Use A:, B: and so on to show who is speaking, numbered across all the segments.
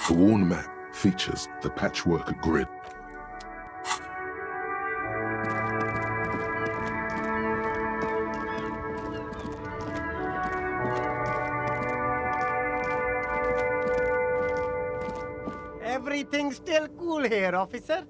A: The worn map features the patchwork grid.
B: Everything's still cool here, officer.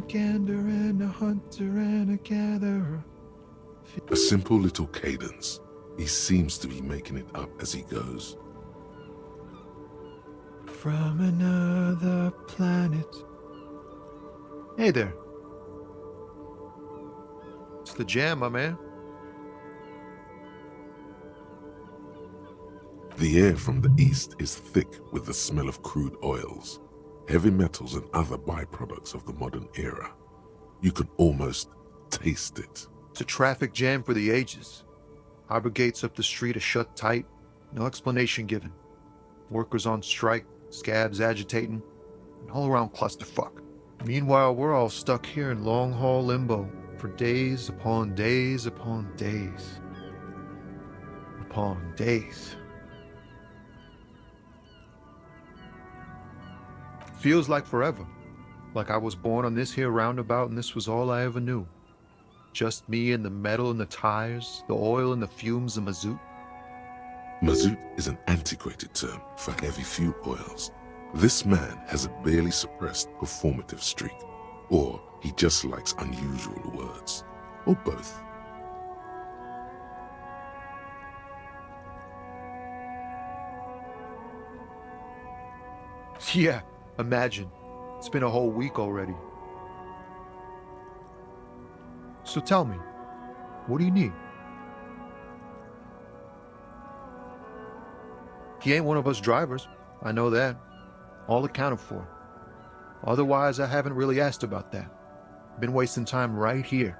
C: Gander and a hunter and a gatherer.
A: A simple little cadence. He seems to be making it up as he goes.
C: From another planet. Hey there. It's the jam, my man.
A: The air from the east is thick with the smell of crude oils, heavy metals and other byproducts of the modern era. You can almost taste it.
C: It's a traffic jam for the ages. Harbor gates up the street are shut tight, no explanation given. Workers on strike, scabs agitating, an all-around clusterfuck. Meanwhile, we're all stuck here in long-haul limbo for days upon days upon days. Upon days. Feels like forever. Like I was born on this here roundabout and this was all I ever knew. Just me and the metal and the tires, the oil and the fumes of mazout.
A: Mazout is an antiquated term for heavy fuel oils. This man has a barely suppressed performative streak, or he just likes unusual words, or both.
C: Yeah, imagine. It's been a whole week already. So tell me, what do you need? He ain't one of us drivers. I know that. All accounted for. Otherwise, I haven't really asked about that. Been wasting time right here.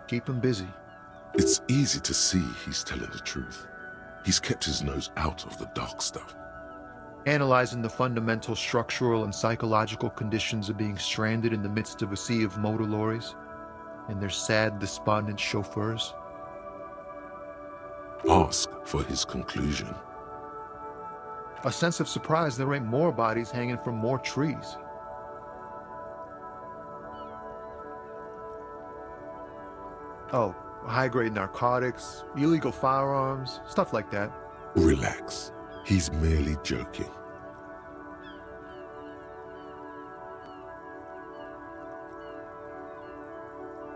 C: Keep him busy.
A: It's easy to see he's telling the truth. He's kept his nose out of the dark stuff.
C: Analyzing the fundamental structural and psychological conditions of being stranded in the midst of a sea of motor lorries and their sad, despondent chauffeurs.
A: Ask for his conclusion.
C: A sense of surprise there ain't more bodies hanging from more trees. Oh, high-grade narcotics, illegal firearms, stuff like that.
A: Relax. He's merely joking.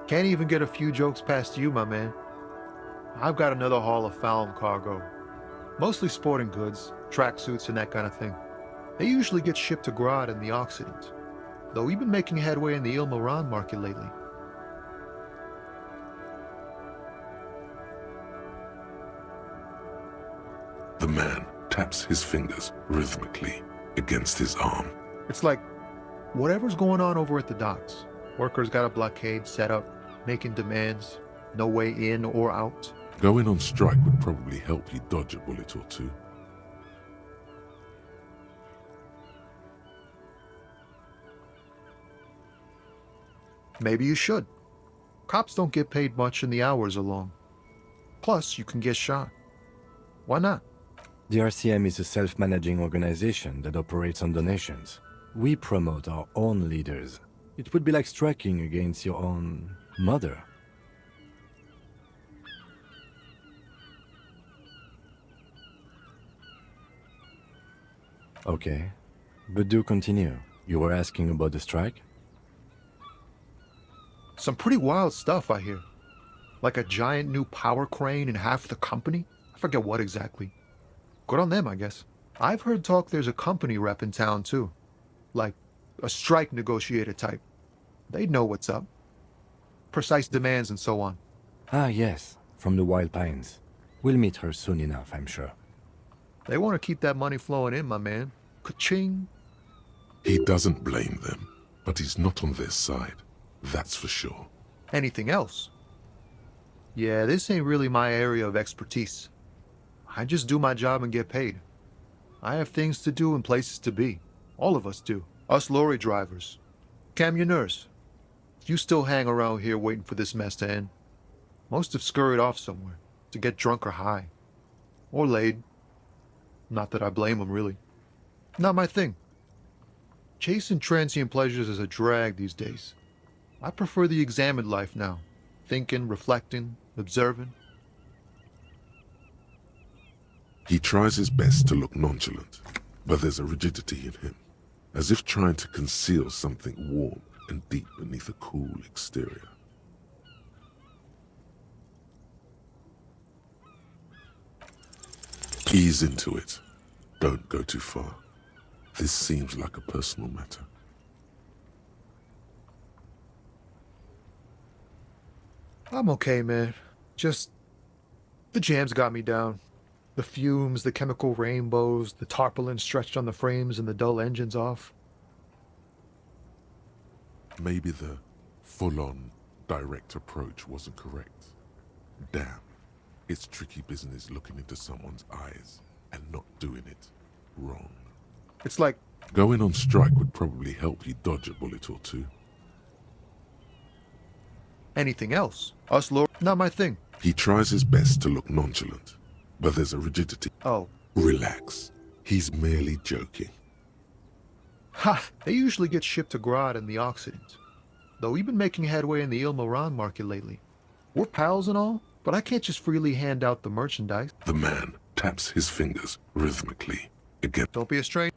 C: Can't even get a few jokes past you, my man. I've got another haul of foul cargo. Mostly sporting goods, tracksuits and that kind of thing. They usually get shipped to Grad in the Occident, though we've been making headway in the Il Moran market lately.
A: The man taps his fingers rhythmically against his arm.
C: It's like, whatever's going on over at the docks. Workers got a blockade set up, making demands, no way in or out.
A: Going on strike would probably help you dodge a bullet or two.
C: Maybe you should. Cops don't get paid much and the hours are long. Plus, you can get shot. Why not?
D: The RCM is a self-managing organization that operates on donations. We promote our own leaders. It would be like striking against your own mother. Okay, but do continue. You were asking about the strike?
C: Some pretty wild stuff, I hear. Like a giant new power crane in half the company? I forget what exactly. Good on them, I guess. I've heard talk there's a company rep in town too. Like a strike negotiator type. They'd know what's up. Precise demands and so on.
D: Ah, yes, from the Wild Pines. We'll meet her soon enough, I'm sure.
C: They want to keep that money flowing in, my man. Ka-ching.
A: He doesn't blame them, but he's not on their side. That's for sure.
C: Anything else? Yeah, this ain't really my area of expertise. I just do my job and get paid. I have things to do and places to be. All of us do. Us lorry drivers. Camionneurs. You still hang around here waiting for this mess to end. Most have scurried off somewhere to get drunk or high. Or laid. Not that I blame them, really. Not my thing. Chasing transient pleasures is a drag these days. I prefer the examined life now. Thinking, reflecting, observing.
A: He tries his best to look nonchalant, but there's a rigidity in him, as if trying to conceal something warm and deep beneath a cool exterior. Ease into it. Don't go too far. This seems like a personal matter.
C: I'm okay, man. Just... the jams got me down. The fumes, the chemical rainbows, the tarpaulin stretched on the frames and the dull engines off.
A: Maybe the full-on, direct approach wasn't correct. Damn, it's tricky business looking into someone's eyes and not doing it wrong.
C: It's like...
A: Going on strike would probably help you dodge a bullet or two.
C: anything else. Us lord... not my thing.
A: He tries his best to look nonchalant, but there's a rigidity.
C: Oh.
A: Relax. He's merely joking.
C: Ha! They usually get shipped to Grad in the Occident. Though we've been making headway in the Il Moran market lately. We're pals and all, but I can't just freely hand out the merchandise.
A: The man taps his fingers rhythmically against...
C: Don't be a stranger.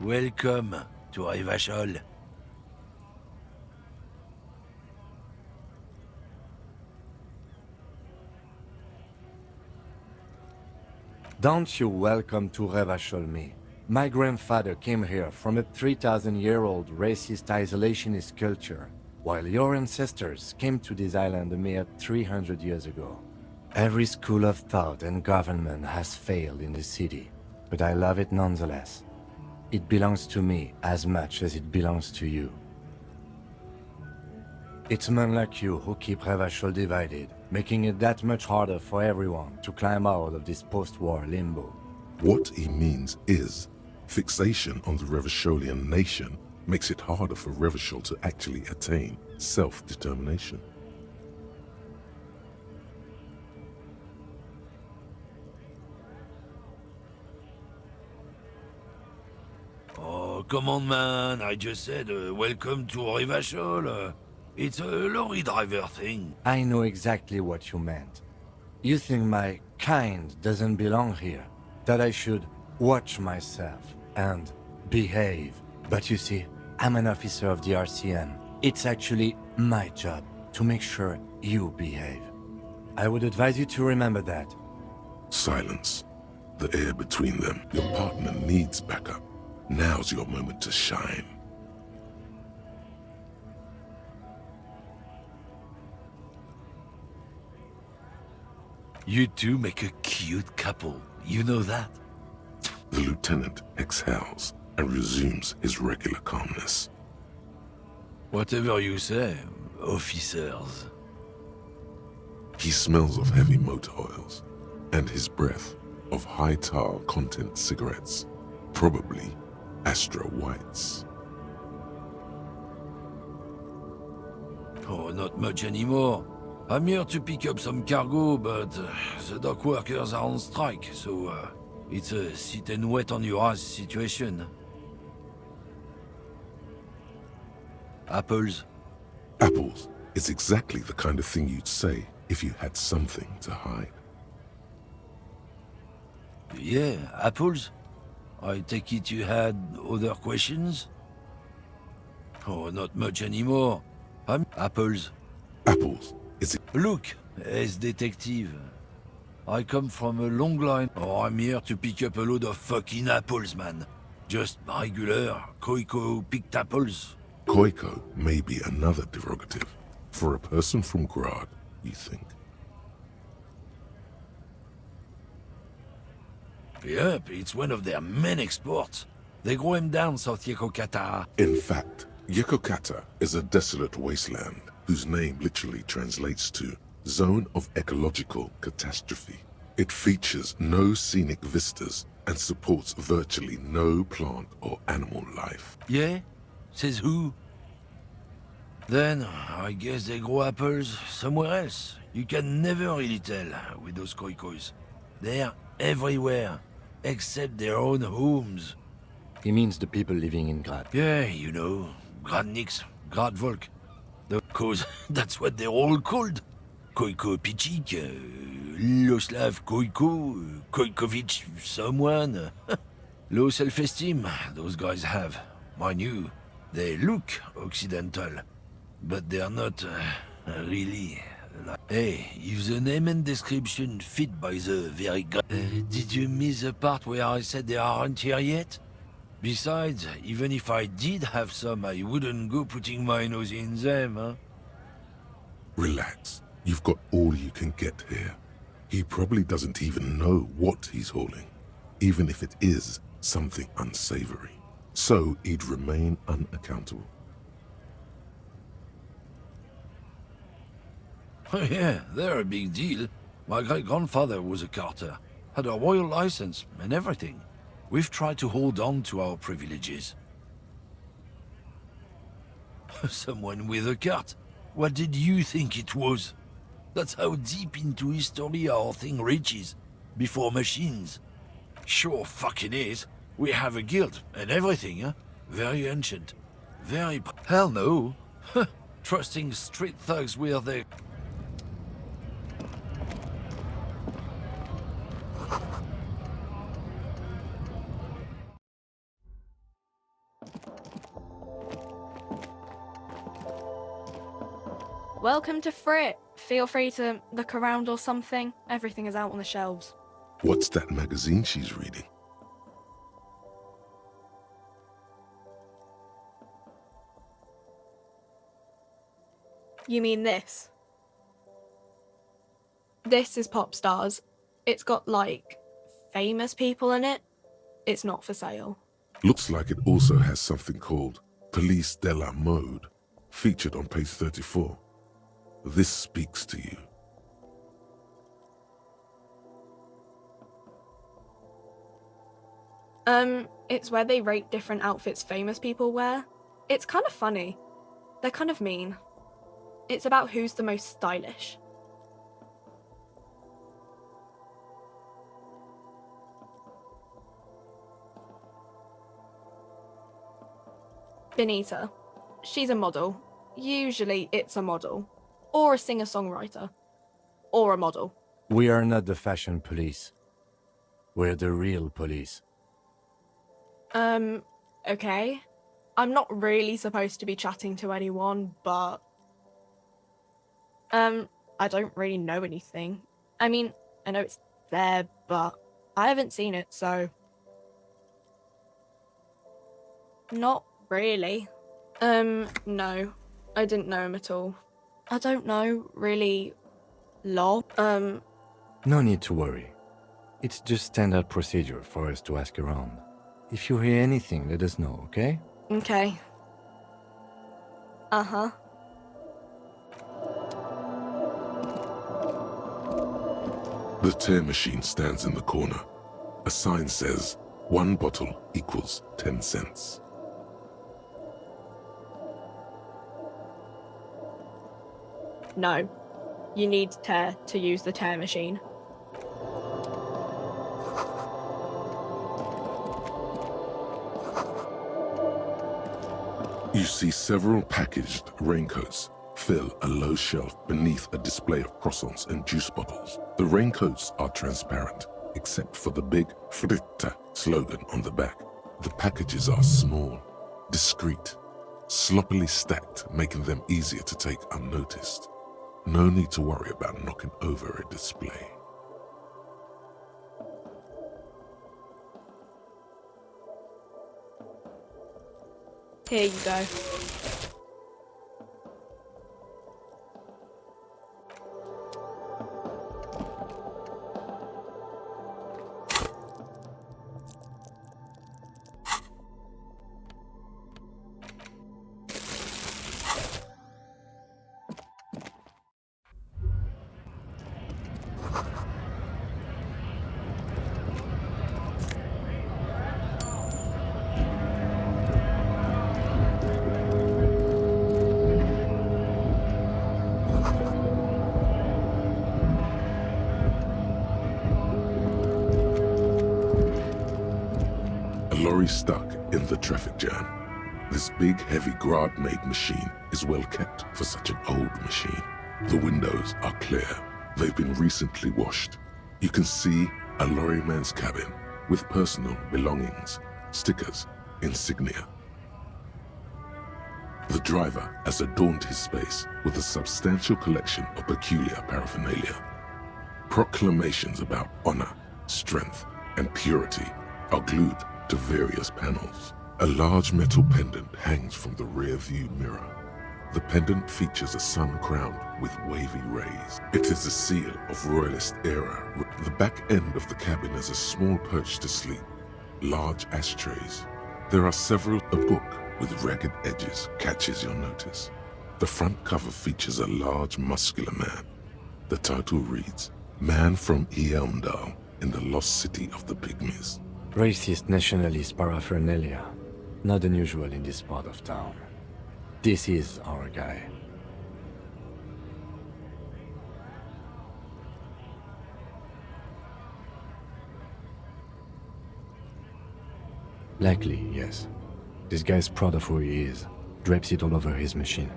E: Welcome to Revachol.
D: Don't you welcome to Revachol me. My grandfather came here from a 3,000-year-old racist isolationist culture, while your ancestors came to this island a mere 300 years ago. Every school of thought and government has failed in this city, but I love it nonetheless. It belongs to me as much as it belongs to you. It's men like you who keep Revachol divided, making it that much harder for everyone to climb out of this post-war limbo.
A: What he means is, fixation on the Revacholian nation makes it harder for Revachol to actually attain self-determination.
E: Oh, come on, man. I just said welcome to Revachol. It's a lorry driver thing.
D: I know exactly what you meant. You think my kind doesn't belong here, that I should watch myself and behave. But you see, I'm an officer of the RCM. It's actually my job to make sure you behave. I would advise you to remember that.
A: Silence. The air between them. Your partner needs backup. Now's your moment to shine.
E: You two make a cute couple. You know that?
A: The lieutenant exhales and resumes his regular calmness.
E: Whatever you say, officers.
A: He smells of heavy motor oils and his breath of high tar content cigarettes, probably Astra Whites.
E: Oh, not much anymore. I'm here to pick up some cargo, but the dock workers are on strike, so it's a sit and wait on your ass situation. Apples.
A: Apples is exactly the kind of thing you'd say if you had something to hide.
E: Yeah, apples? I take it you had other questions? Oh, not much anymore. Apples.
A: Apples is
E: Look, as detective. I come from a long line. Oh, I'm here to pick up a load of fucking apples, man. Just regular, picked apples.
A: Koiko may be another derogative for a person from Grad, you think.
E: Yep, it's one of their main exports. They grow him down South Yekokata.
A: In fact, Yekokata is a desolate wasteland whose name literally translates to Zone of Ecological Catastrophe. It features no scenic vistas and supports virtually no plant or animal life.
E: Yeah? Says who? Then, I guess they grow apples somewhere else. You can never really tell with those koikos. They're everywhere, except their own homes.
D: He means the people living in Grad.
E: Yeah, you know, Gradniks, Gradvolk. Cause that's what they're all called. Koiko Pichik, Loslav Koiko, Koikovich someone. Low self-esteem, those guys have. Mind you, they look Occidental, but they're not really. Hey, if the name and description fit by the very did you miss the part where I said they aren't here yet? Besides, even if I did have some, I wouldn't go putting my nose in them, huh?
A: Relax. You've got all you can get here. He probably doesn't even know what he's hauling, even if it is something unsavory. So he'd remain unaccountable.
E: Oh yeah, they're a big deal. My great-grandfather was a carter, had a royal license and everything. We've tried to hold on to our privileges. Someone with a cart. What did you think it was? That's how deep into history our thing reaches. Before machines. Sure fucking is. We have a guild and everything, huh? Very ancient. Very... Hell no. Trusting street thugs with their...
F: Welcome to Frit. Feel free to look around or something. Everything is out on the shelves.
A: What's that magazine she's reading?
F: You mean this? This is Pop Stars. It's got, like, famous people in it. It's not for sale.
A: Looks like it also has something called Police de la Mode, featured on page 34. This speaks to you.
F: It's where they rate different outfits famous people wear. It's kind of funny. They're kind of mean. It's about who's the most stylish. Benita. She's a model. Usually it's a model. Or a singer-songwriter. Or a model.
D: We are not the fashion police. We're the real police.
F: Okay. I'm not really supposed to be chatting to anyone, but... I don't really know anything. I mean, I know it's there, but I haven't seen it, so... Not really. No. I didn't know him at all. I don't know, really... Lol.
D: No need to worry. It's just standard procedure for us to ask around. If you hear anything, let us know, okay?
F: Okay. Uh-huh.
A: The tear machine stands in the corner. A sign says, 1 bottle equals 10 cents.
F: No. You need tear to use the tear machine.
A: You see several packaged raincoats fill a low shelf beneath a display of croissants and juice bottles. The raincoats are transparent, except for the big Fritta slogan on the back. The packages are small, discreet, sloppily stacked, making them easier to take unnoticed. No need to worry about knocking over a display.
F: Here you go.
A: Lorry stuck in the traffic jam. This big, heavy Grad-made machine is well kept for such an old machine. The windows are clear. They've been recently washed. You can see a lorryman's cabin with personal belongings, stickers, insignia. The driver has adorned his space with a substantial collection of peculiar paraphernalia. Proclamations about honor, strength, and purity are glued to various panels. A large metal pendant hangs from the rear view mirror. The pendant features a sun crowned with wavy rays. It is a seal of royalist era. The back end of the cabin has a small perch to sleep, large ashtrays. There are several. A book with ragged edges catches your notice. The front cover features a large muscular man. The title reads, Man from Eamdal in the Lost City of the Pygmies.
D: Racist nationalist paraphernalia. Not unusual in this part of town. This is our guy. Likely, yes. This guy's proud of who he is. Drapes it all over his machine.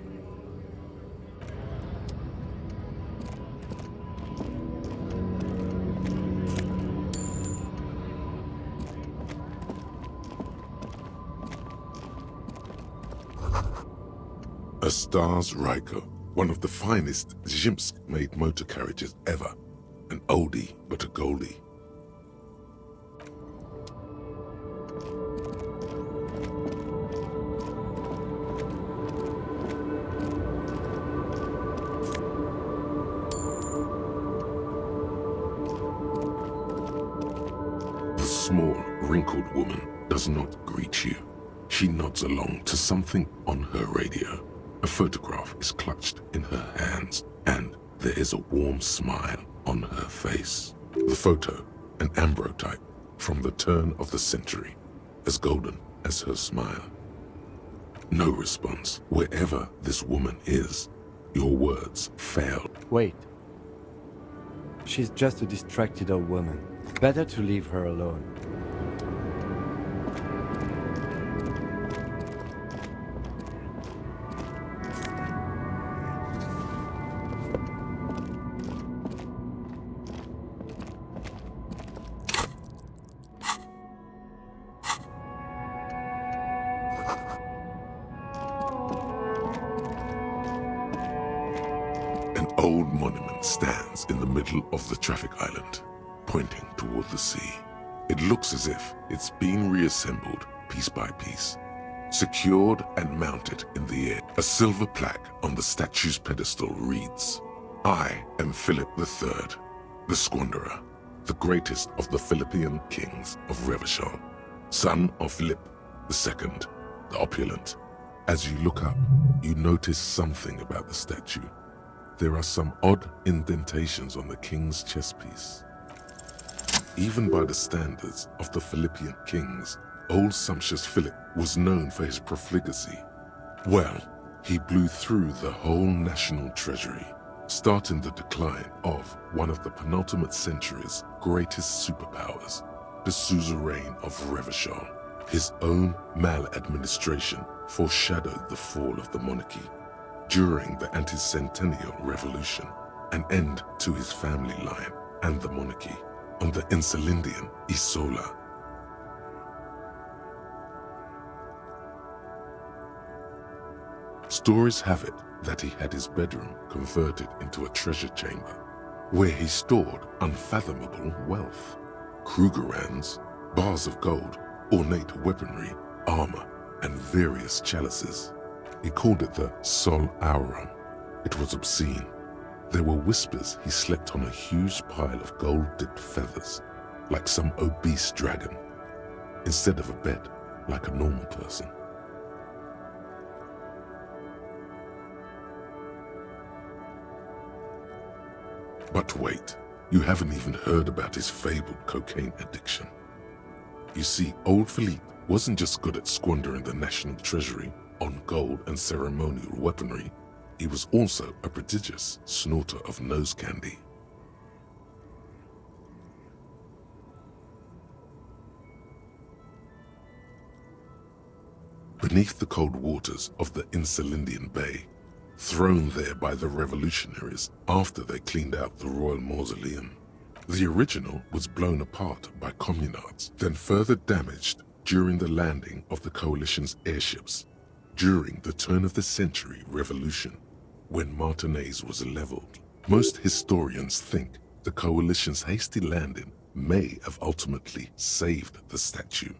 A: A Stars Ryko, one of the finest Zhimsk-made motor carriages ever. An oldie, but a goldie. The small, wrinkled woman does not greet you. She nods along to something on her radio. A photograph is clutched in her hands, and there is a warm smile on her face. The photo, an ambrotype from the turn of the century, as golden as her smile. No response. Wherever this woman is, your words fail.
D: Wait. She's just a distracted old woman. Better to leave her alone.
A: An old monument stands in the middle of the traffic island, pointing toward the sea. It looks as if it's been reassembled piece by piece, secured and mounted in the air. A silver plaque on the statue's pedestal reads, I am Philip III, the Squanderer, the greatest of the Philippian kings of Revachol, son of Philip II, the opulent. As you look up, you notice something about the statue. There are some odd indentations on the king's chestpiece. Even by the standards of the Philippian kings, old sumptuous Philip was known for his profligacy. Well, he blew through the whole national treasury, starting the decline of one of the penultimate century's greatest superpowers, the suzerain of Revachol. His own maladministration foreshadowed the fall of the monarchy during the anti-centennial revolution, an end to his family line and the monarchy on the Insulindian Isola. Stories have it that he had his bedroom converted into a treasure chamber where he stored unfathomable wealth. Krugerrands, bars of gold, ornate weaponry, armor, and various chalices. He called it the Sol Aurum. It was obscene. There were whispers he slept on a huge pile of gold-dipped feathers, like some obese dragon, instead of a bed, like a normal person. But wait, you haven't even heard about his fabled cocaine addiction. You see, old Philippe wasn't just good at squandering the national treasury on gold and ceremonial weaponry, he was also a prodigious snorter of nose candy. Beneath the cold waters of the Insulindian Bay, thrown there by the revolutionaries after they cleaned out the royal mausoleum, the original was blown apart by communards, then further damaged during the landing of the coalition's airships during the turn-of-the-century revolution, when Martinez was leveled. Most historians think the coalition's hasty landing may have ultimately saved the statue.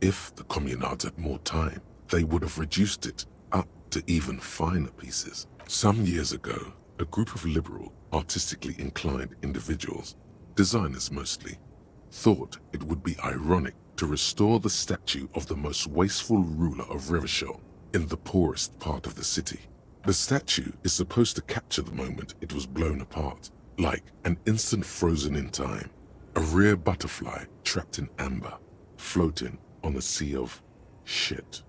A: If the communards had more time, they would have reduced it up to even finer pieces. Some years ago, a group of liberal, artistically inclined individuals, designers mostly, thought it would be ironic to restore the statue of the most wasteful ruler of Revachol in the poorest part of the city. The statue is supposed to capture the moment it was blown apart, like an instant frozen in time, a rare butterfly trapped in amber, floating on a sea of shit.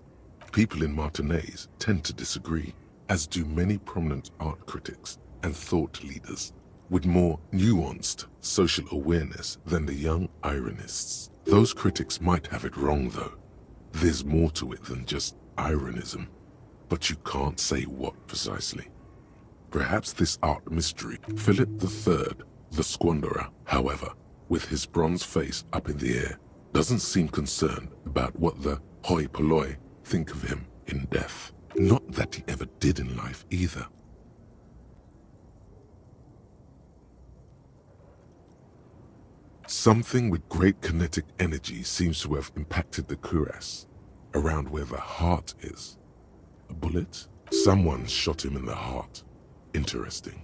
A: People in Martinez tend to disagree, as do many prominent art critics and thought leaders with more nuanced social awareness than the young ironists. Those critics might have it wrong though. There's more to it than just ironism, but you can't say what precisely. Perhaps this art mystery, Philip III, the Squanderer, however, with his bronze face up in the air, doesn't seem concerned about what the hoi polloi think of him in death. Not that he ever did in life either. Something with great kinetic energy seems to have impacted the cuirass, around where the heart is. A bullet? Someone shot him in the heart. Interesting.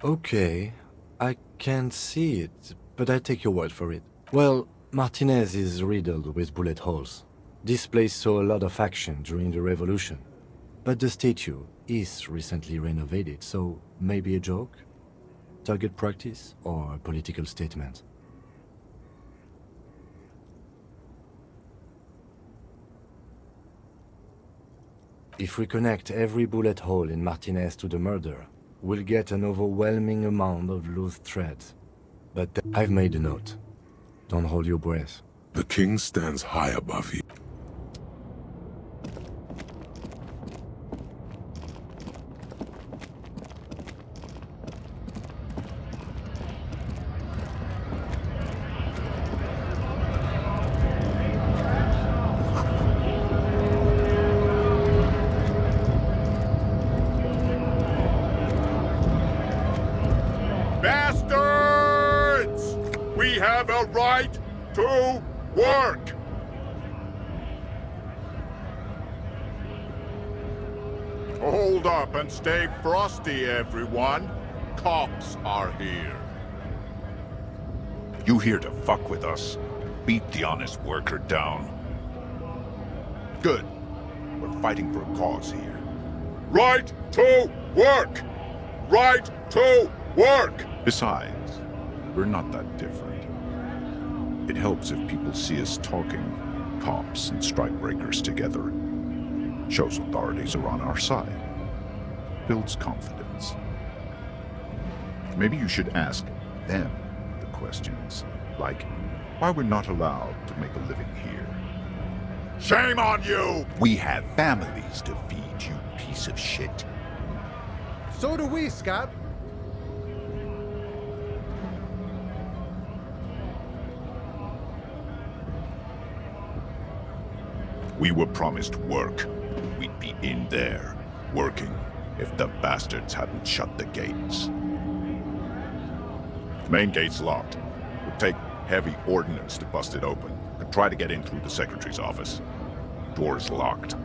D: Okay, I can't see it, but I take your word for it. Well, Martinez is riddled with bullet holes. This place saw a lot of action during the revolution. But the statue is recently renovated, so maybe a joke? Target practice or a political statement? If we connect every bullet hole in Martinez to the murder, we'll get an overwhelming amount of loose threads. But I've made a note. Don't hold your breath.
A: The king stands high above you.
G: Bastards! We have a right to work! Hold up and stay frosty, everyone. Cops are here.
H: You here to fuck with us? Beat the honest worker down.
G: Good. We're fighting for a cause here. Right to work! Right to work!
H: Besides, we're not that different. It helps if people see us talking, cops and strikebreakers together. Shows authorities are on our side. Builds confidence. Maybe you should ask them the questions. Like, why we're not allowed to make a living here.
G: Shame on you!
H: We have families to feed, you piece of shit.
C: So do we, Scab.
H: We were promised work. We'd be in there, working, if the bastards hadn't shut the gates. Main gate's locked. Would take heavy ordnance to bust it open. Could try to get in through the secretary's office. Door's locked.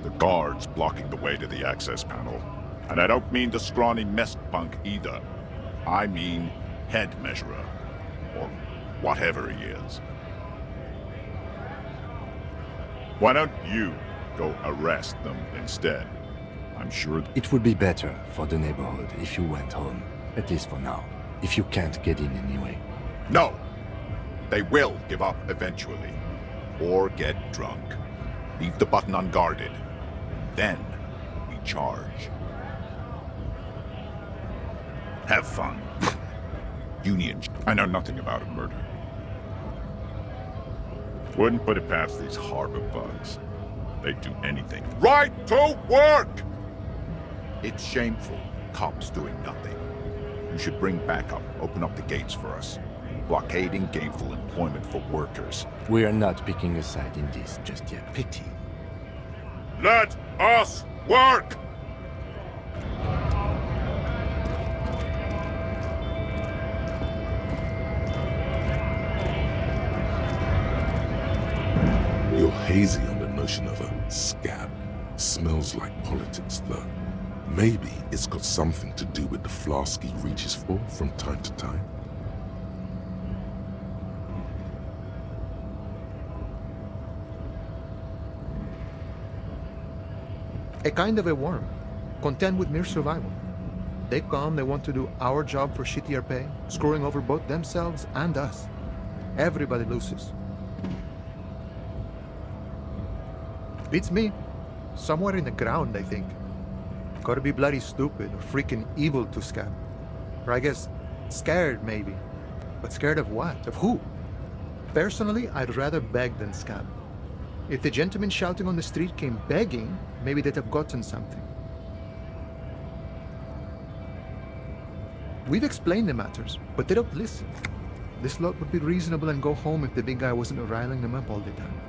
H: The guard's blocking the way to the access panel. And I don't mean the scrawny mess punk either. I mean head measurer. Or whatever he is. Why don't you go arrest them instead? I'm sure
D: It would be better for the neighborhood if you went home, at least for now, if you can't get in anyway.
G: No! They will give up eventually.
H: or get drunk. Leave the button unguarded. Then we charge. Have fun. Union. I know nothing about a murder. Wouldn't put it past these harbor bugs. They'd do anything.
G: Right to work!
H: It's shameful. Cops doing nothing. You should bring backup. Open up the gates for us. Blockading gainful employment for workers.
D: We are not picking a side in this just yet.
H: Pity.
G: Let us work!
A: You're hazy on the notion of a scab. Smells like politics, though. Maybe it's got something to do with the flask he reaches for from time to time.
C: A kind of a worm, content with mere survival. They come, they want to do our job for shittier pay, screwing over both themselves and us. Everybody loses. Beats me. Somewhere in the ground, I think. Gotta be bloody stupid or freaking evil to scab. Or I guess, scared maybe. But scared of what? Of who? Personally, I'd rather beg than scab. If the gentleman shouting on the street came begging, maybe they'd have gotten something. We've explained the matters, but they don't listen. This lot would be reasonable and go home if the big guy wasn't riling them up all the time.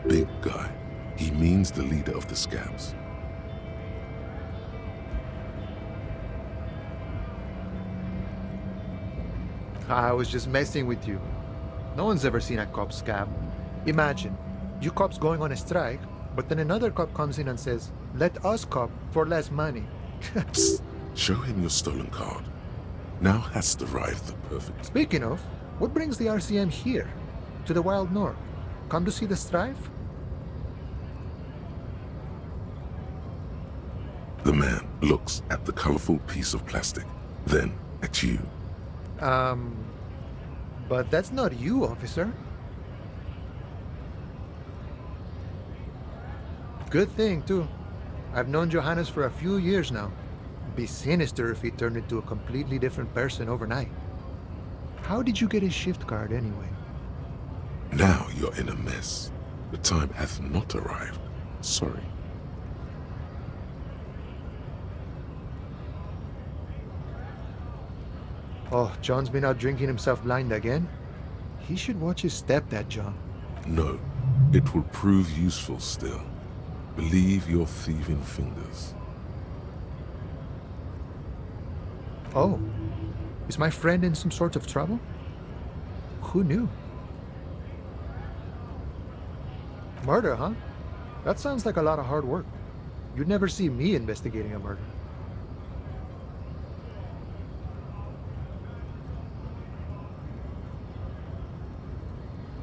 A: Big guy. He means the leader of the scabs.
C: I was just messing with you. No one's ever seen a cop scab. Imagine, you cops going on a strike, but then another cop comes in and says, "Let us cop for less money."
A: Psst. Show him your stolen card. Now has arrived the perfect.
C: Speaking of, what brings the RCM here? To the Wild North? Come to see the strife?
A: The man looks at the colorful piece of plastic, then at you.
C: But that's not you, officer. Good thing, too. I've known Johannes for a few years now. Be sinister if he turned into a completely different person overnight. How did you get his shift card, anyway?
A: Now you're in a mess. The time hath not arrived. Sorry.
C: Oh, John's been out drinking himself blind again? He should watch his step, that John.
A: No, it will prove useful still. Believe your thieving fingers.
C: Oh, is my friend in some sort of trouble? Who knew? Murder, huh? That sounds like a lot of hard work. You'd never see me investigating a murder.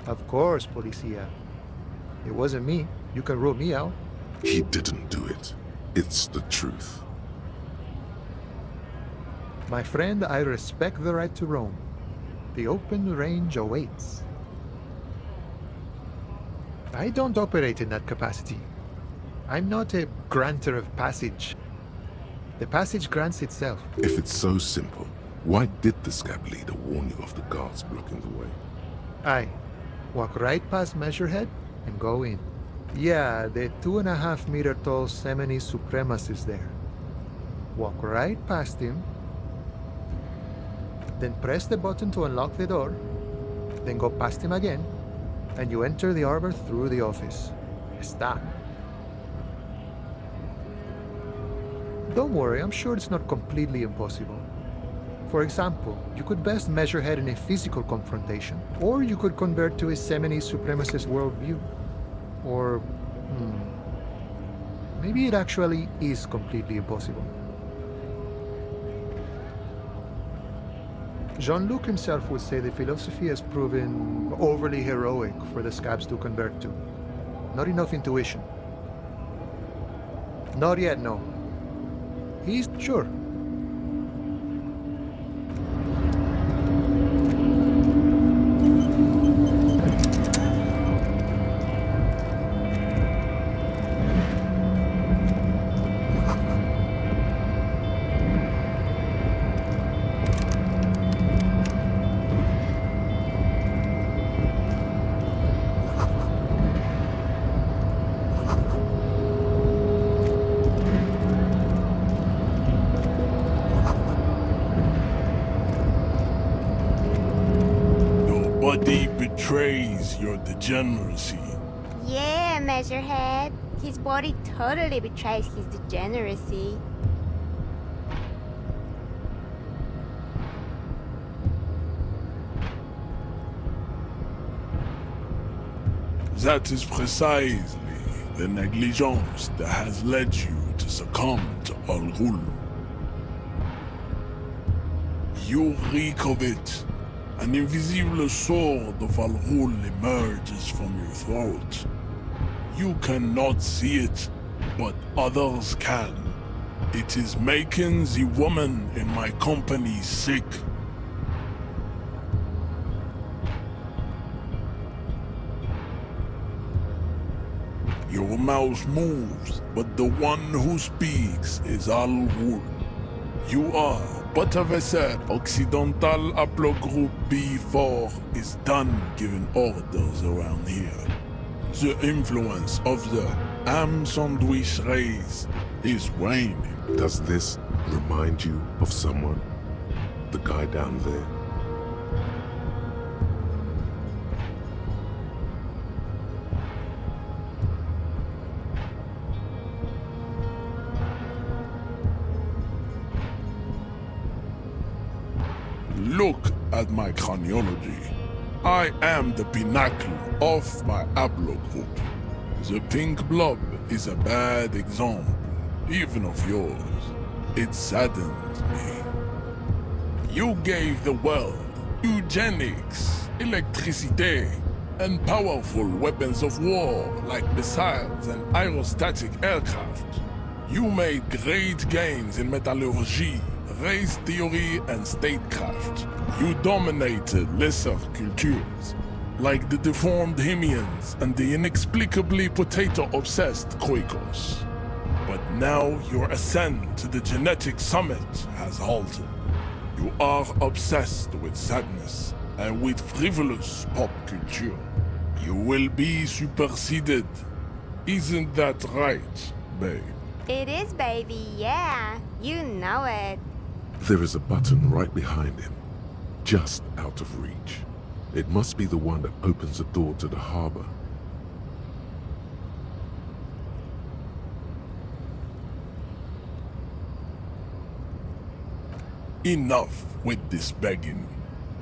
C: Of course, Policia. It wasn't me. You can rule me out.
A: He didn't do it. It's the truth.
C: My friend, I respect the right to roam. The open range awaits. I don't operate in that capacity. I'm not a granter of passage. The passage grants itself.
A: If it's so simple, Why did the scab leader warn you of the guards blocking the way?
C: Aye. Walk right past Measurehead and go in. Yeah, the 2.5-meter tall Semini supremacist there. Walk right past him. Then press the button to unlock the door. Then go past him again. And you enter the arbor through the office. Está. Don't worry, I'm sure it's not completely impossible. For example, you could best Measurehead in a physical confrontation, or you could convert to a Semini supremacist worldview. Or, maybe it actually is completely impossible. Jean-Luc himself would say the philosophy has proven overly heroic for the scabs to convert to. Not enough intuition. Not yet, no. He's sure.
E: Nobody betrays your degeneracy.
I: Yeah, Measurehead. His body totally betrays his degeneracy.
E: That is precisely the negligence that has led you to succumb to Al Ghul. You reek of it. An invisible sword of Al Ghul emerges from your throat. You cannot see it, but others can. It is making the woman in my company sick. Your mouth moves, but the one who speaks is Al Ghul. You are but a vessel. Occidental Haplogroup B4 is done giving orders around here. The influence of the ham sandwich race is waning.
A: Does this remind you of someone? The guy down there?
E: Look at my craniology. I am the pinnacle of my haplogroup. The pink blob is a bad example, even of yours. It saddens me. You gave the world eugenics, electricity, and powerful weapons of war like missiles and aerostatic aircraft. You made great gains in metallurgy, race theory, and statecraft. You dominated lesser cultures, like the deformed Himians and the inexplicably potato-obsessed Quakers. But now your ascent to the genetic summit has halted. You are obsessed with sadness and with frivolous pop culture. You will be superseded. Isn't that right, babe?
I: It is, baby, yeah. You know it.
A: There is a button right behind him, just out of reach. It must be the one that opens the door to the harbor.
E: Enough with this begging.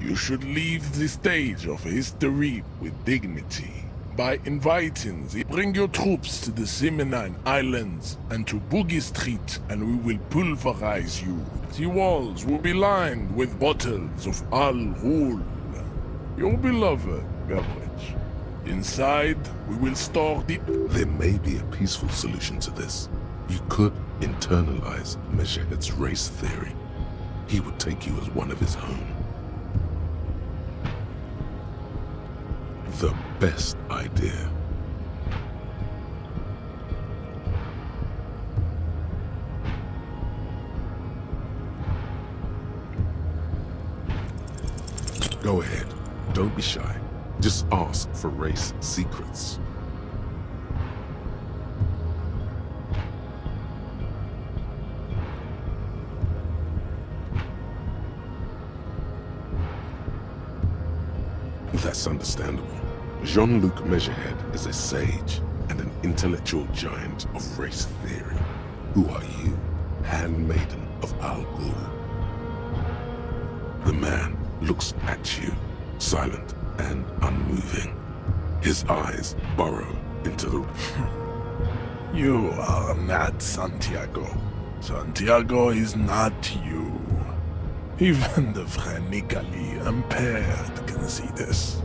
E: You should leave the stage of history with dignity by inviting bring your troops to the Simonine Islands and to Boogie Street, and we will pulverize you. The walls will be lined with bottles of Al Ghul, your beloved beverage. Inside, we will store the...
A: There may be a peaceful solution to this. You could internalize Measurehead's race theory. He would take you as one of his own. The best idea. Go ahead. Don't be shy. Just ask for race secrets. That's understandable. Jean-Luc Measurehead is a sage and an intellectual giant of race theory. Who are you, handmaiden of Al Ghul? The man looks at you, silent and unmoving. His eyes burrow into the...
J: You are not Santiago. Santiago is not you. Even the phrenically impaired can see this.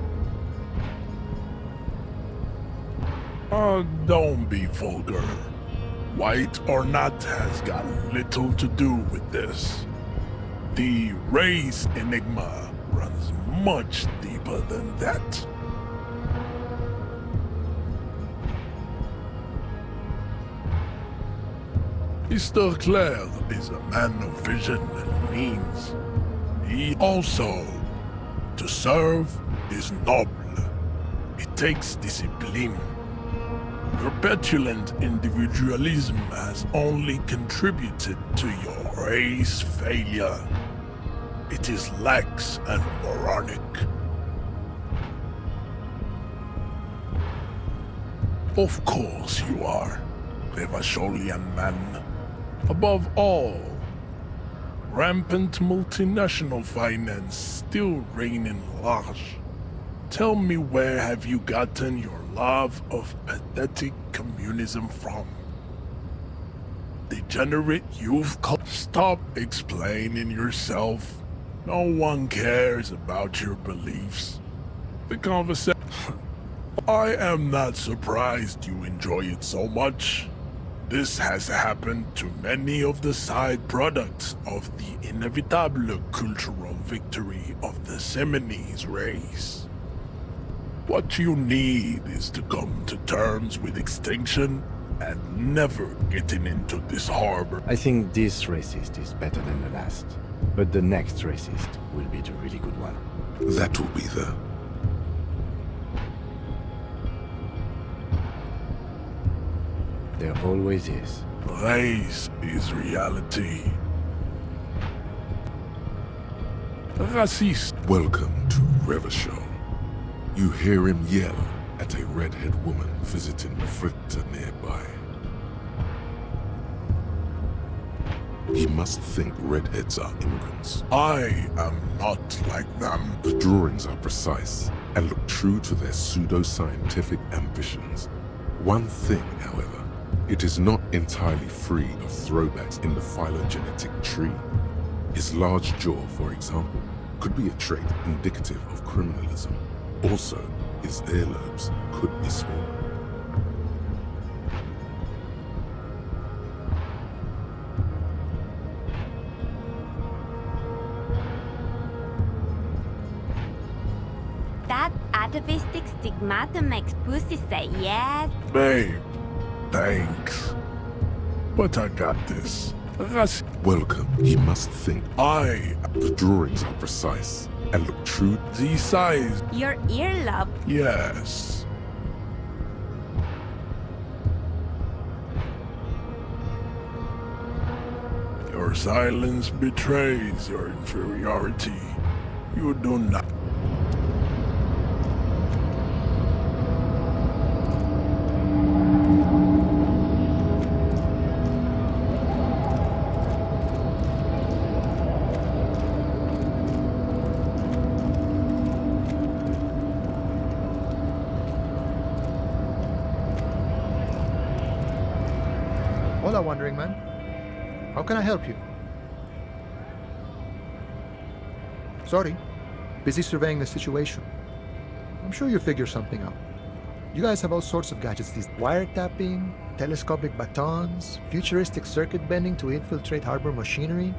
J: Don't be vulgar. White or not has got little to do with this. The race enigma runs much deeper than that. Mr. Claire is a man of vision and means. He also, to serve, is noble. It takes discipline. Your petulant individualism has only contributed to your race failure. It is lax and moronic. Of course you are, Revacholian man. Above all, rampant multinational finance still reigning large. Tell me, where have you gotten your love of pathetic communism from? Degenerate youth Stop explaining yourself. No one cares about your beliefs. The conversation... I am not surprised you enjoy it so much. This has happened to many of the side products of the inevitable cultural victory of the Seminese race. What you need is to come to terms with extinction and never getting into this harbor.
D: I think this racist is better than the last. But the next racist will be the really good one.
A: That will be the...
D: There always is.
J: Race is reality. Racist.
A: Welcome to Revachol. You hear him yell at a redhead woman visiting the fritter nearby. He must think redheads are immigrants.
J: I am not like them.
A: The drawings are precise and look true to their pseudo-scientific ambitions. One thing, however, it is not entirely free of throwbacks in the phylogenetic tree. His large jaw, for example, could be a trait indicative of criminalism. Also, his earlobes could be small.
I: That atavistic stigmata makes pussy say yes.
J: Babe, thanks. But I got this.
A: Welcome. He must think. The drawings are precise and look true.
J: The size.
I: Your earlobe.
J: Yes. Your silence betrays your inferiority. You do not.
C: Hola, Wandering Man. How can I help you? Sorry. Busy surveying the situation. I'm sure you'll figure something out. You guys have all sorts of gadgets, these wiretapping, telescopic batons, futuristic circuit bending to infiltrate harbor machinery.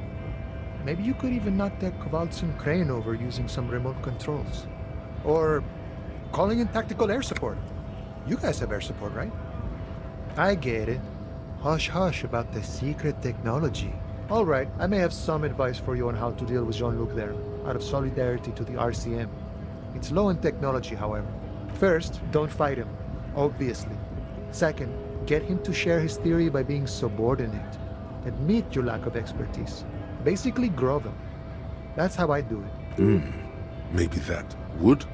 C: Maybe you could even knock that Kowalskian crane over using some remote controls. Or calling in tactical air support. You guys have air support, right? I get it. Hush hush about the secret technology. All right, I may have some advice for you on how to deal with Jean-Luc there. out of solidarity to the RCM. It's low in technology, however. First, don't fight him, obviously. Second, get him to share his theory by being subordinate. Admit your lack of expertise. Basically, grow them. That's how I do it.
A: Maybe that would.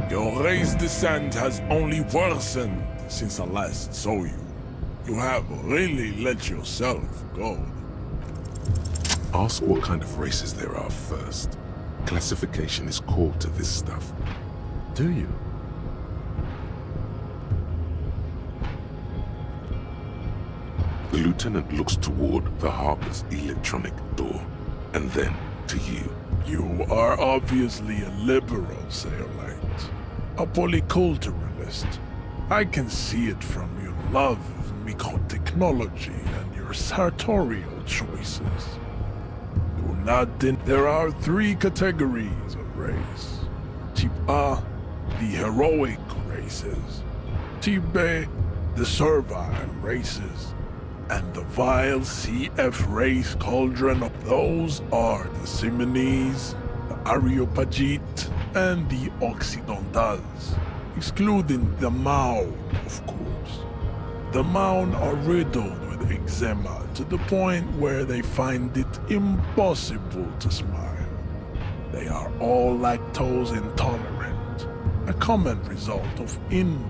J: Your race descent has only worsened since I last saw you. You have really let yourself go.
A: Ask what kind of races there are first. Classification is core to this stuff.
D: Do you?
A: The lieutenant looks toward the harbor's electronic door, and then to you.
J: You are obviously a liberal, Sayolite. A polyculturalist. I can see it from your love of microtechnology and your sartorial choices. Do not there are 3 categories of race. Type A, the heroic races. Type B, the servile races. And the vile CF race cauldron of those are the Simonese, the Areopagite, and the Occidentals, excluding the Maun, of course. The Maun are riddled with eczema to the point where they find it impossible to smile. They are all lactose intolerant, a common result of inbreeding.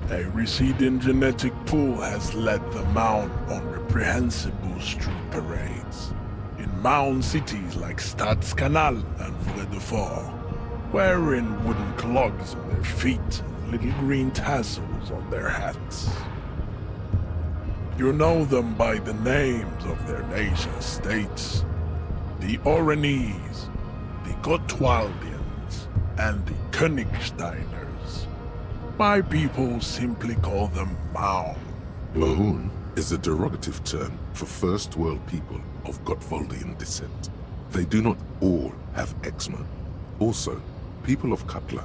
J: A receding genetic pool has led the Maun on reprehensible street parades. In Maun cities like Stadskanal and Vredefort, wearing wooden clogs on their feet and little green tassels on their hats. You know them by the names of their nation-states. The Oranese, the Gotwaldians, and the Königsteiners. My people simply call them Maun.
A: Maun is a derogative term for first world people of Gotwaldian descent. They do not all have eczema. Also, people of Katla,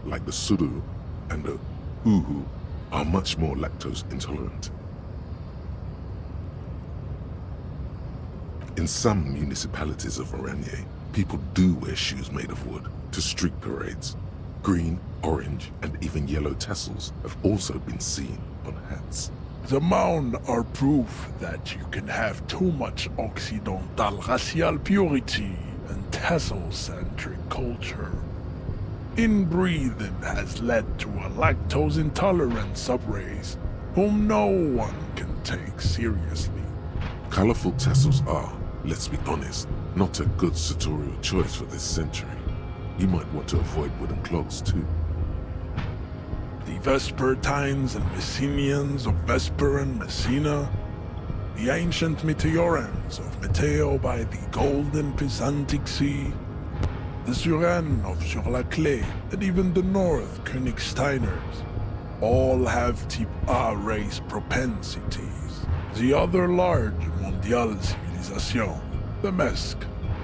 A: like the Suru and the Uhu, are much more lactose intolerant. In some municipalities of Oranje, people do wear shoes made of wood to street parades. Green, orange, and even yellow tassels have also been seen on hats.
J: The Maun are proof that you can have too much Occidental racial purity and tassel-centric culture. Inbreeding has led to a lactose-intolerant subrace whom no one can take seriously.
A: Colorful tassels are, let's be honest, not a good sartorial choice for this century. You might want to avoid wooden clogs too.
J: The Vespertines and Messenians of Vesper and Messina, the ancient Meteorans of Meteo by the golden Pisantic Sea, the Suren of Sur-la-Clé, and even the North Königsteiners, all have type A race propensities. The other large Mondial civilization, the Mesk,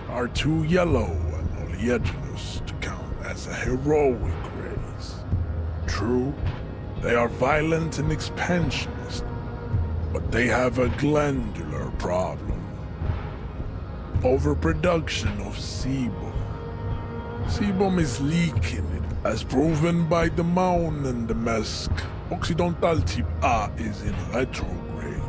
J: are too yellow and oleaginous to count as a heroic race. True, they are violent and expansionist, but they have a glandular problem. Overproduction of sebum. Sebum is leaking, as proven by the Maun and the Mesk. Occidental type A is in retrograde.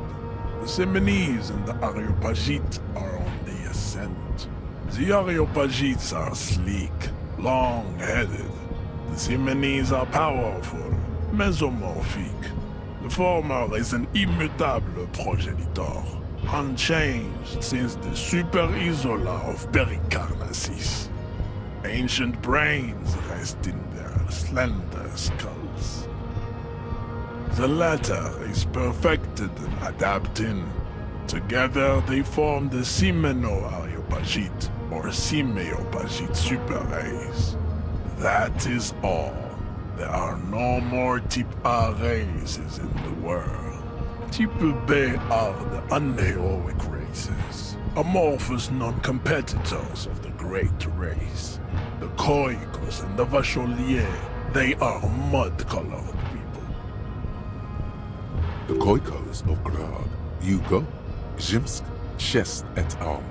J: The Simonese and the Areopagite are on the ascent. The Areopagites are sleek, long-headed. The Simonese are powerful, mesomorphic. The former is an immutable progenitor, unchanged since the Super Isola of Pericarnassus. Ancient brains rest in their slender skulls. The latter is perfected in adapting. Together they form the Simeno-Areopagite or Simeopagite super race. That is all. There are no more Type A races in the world. Type B are the unheroic races, amorphous non-competitors of the great race. The Koikos and the Vacholier, they are mud-colored people.
A: The Koikos of Grad, Yugo, Zhimsk, Shest et al.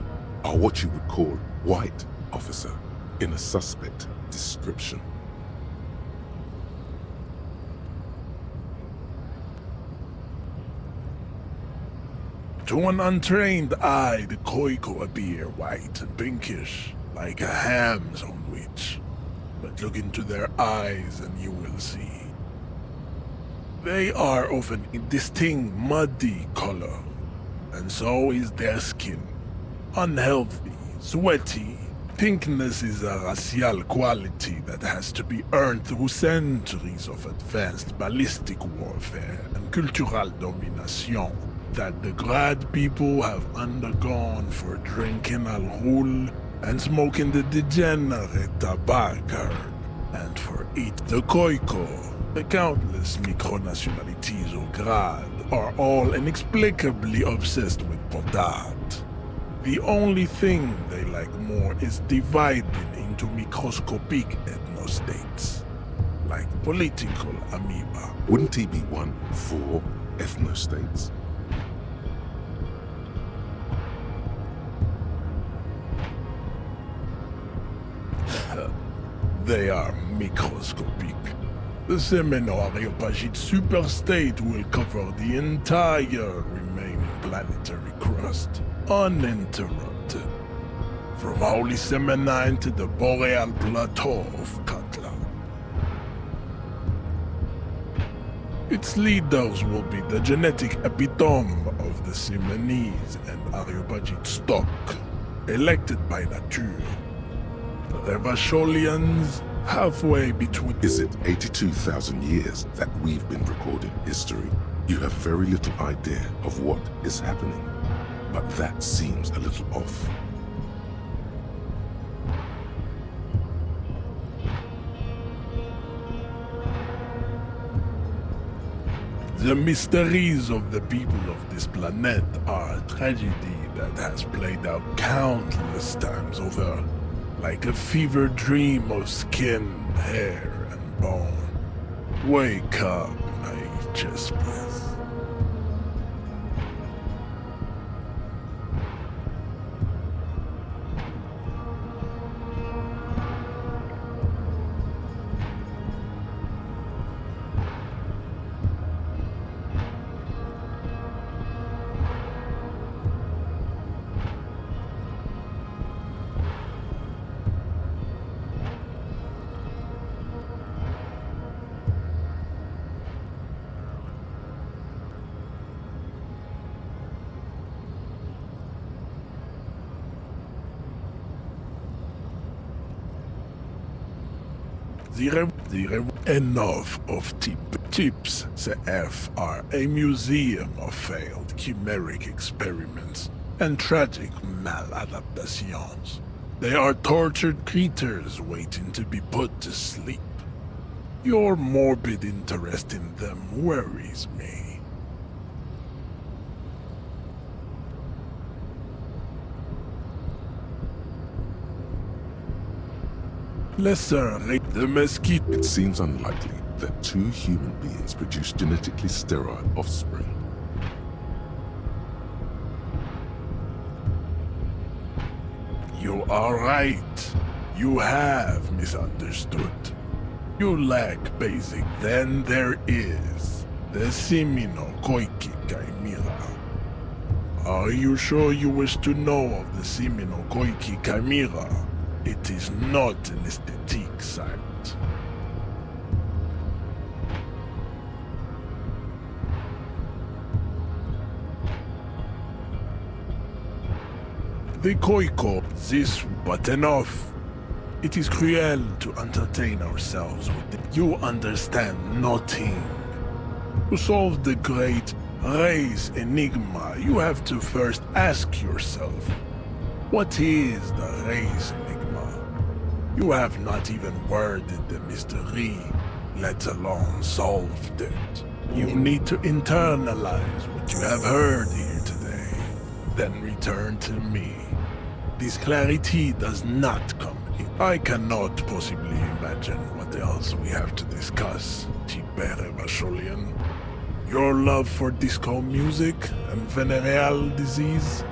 A: Are what you would call white, officer, in a suspect description.
J: To an untrained eye, the Koiko appear white and pinkish, like a ham sandwich. But look into their eyes and you will see. They are of an distinct muddy color, and so is their skin. Unhealthy, sweaty. Pinkness is a racial quality that has to be earned through centuries of advanced ballistic warfare and cultural domination that the Grad people have undergone for drinking alcohol and smoking the degenerate tobacco, and for eat the Koiko. The countless micronationalities of Grad are all inexplicably obsessed with potat. The only thing they like more is dividing into microscopic ethnostates, like political amoeba.
A: Wouldn't he be one for ethnostates?
J: They are microscopic. The Semeno-Areopagite superstate will cover the entire remaining planetary crust, uninterrupted. From Holy Semenine to the Boreal Plateau of Katla. Its leaders will be the genetic epitome of the Simonese and Areopagite stock, elected by nature. The Vacholians, halfway between...
A: Is it 82,000 years that we've been recording history? You have very little idea of what is happening, but that seems a little off.
J: The mysteries of the people of this planet are a tragedy that has played out countless times over, like a fever dream of skin, hair, and bone. Wake up, naive chess. Enough of tips. The F are a museum of failed chimeric experiments and tragic maladaptations. They are tortured creatures waiting to be put to sleep. Your morbid interest in them worries me. Lesser rate the mosquito.
A: It seems unlikely that two human beings produce genetically sterile offspring.
J: You are right. You have misunderstood. You lack basic. Then there is the Simino Koiki Chimera. Are you sure you wish to know of the Simino Koiki Chimera? It is not an aesthetic site. The Koiko, this but enough. It is cruel to entertain ourselves with it. You understand nothing. To solve the great race enigma, you have to first ask yourself, what is the race enigma? You have not even worded the mystery, let alone solved it. You need to internalize what you have heard here today, then return to me. This clarity does not come in. I cannot possibly imagine what else we have to discuss, Tibere Vasholian. Your love for disco music and venereal disease?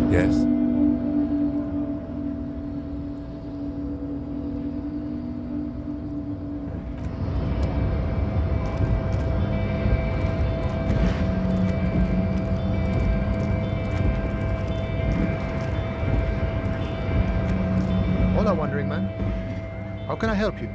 D: Yes?
C: Hola, Wandering Man. How can I help you?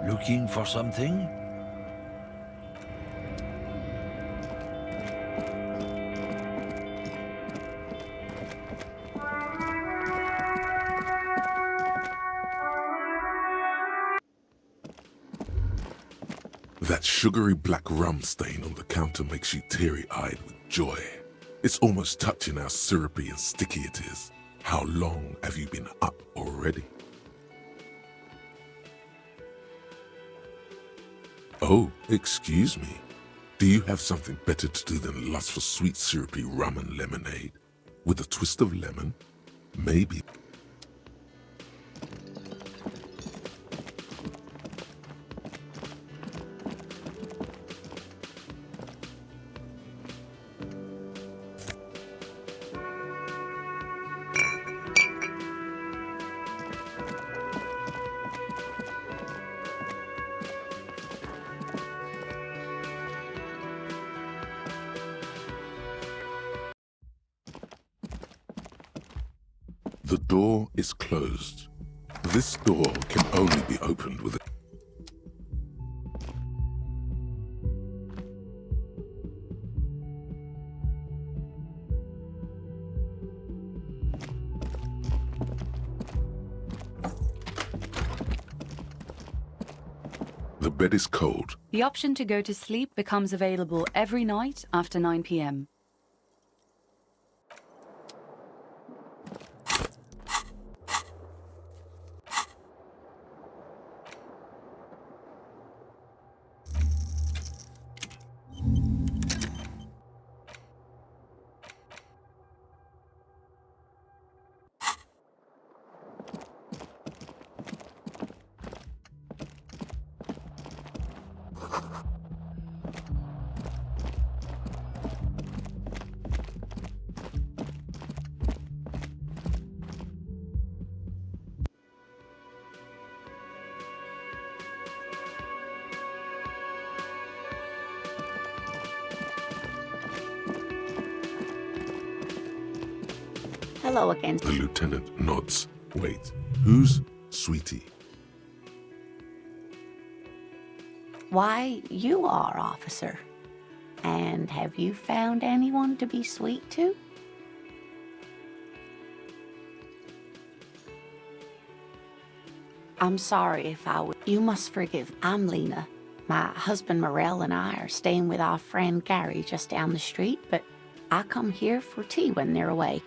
E: Looking for something?
A: That sugary black rum stain on the counter makes you teary-eyed with joy. It's almost touching how syrupy and sticky it is. How long have you been up already? Oh, excuse me. Do you have something better to do than lust for sweet syrupy rum and lemonade? With a twist of lemon? Maybe. The door is closed. This door can only be opened with a... The bed is cold.
K: The option to go to sleep becomes available every night after 9 p.m.
L: Hello again.
A: The lieutenant nods. Wait, who's Sweetie?
L: Why, you are, officer. And have you found anyone to be sweet to? I'm sorry if I would. You must forgive. I'm Lena. My husband Morel and I are staying with our friend Gary just down the street, but I come here for tea when they're away.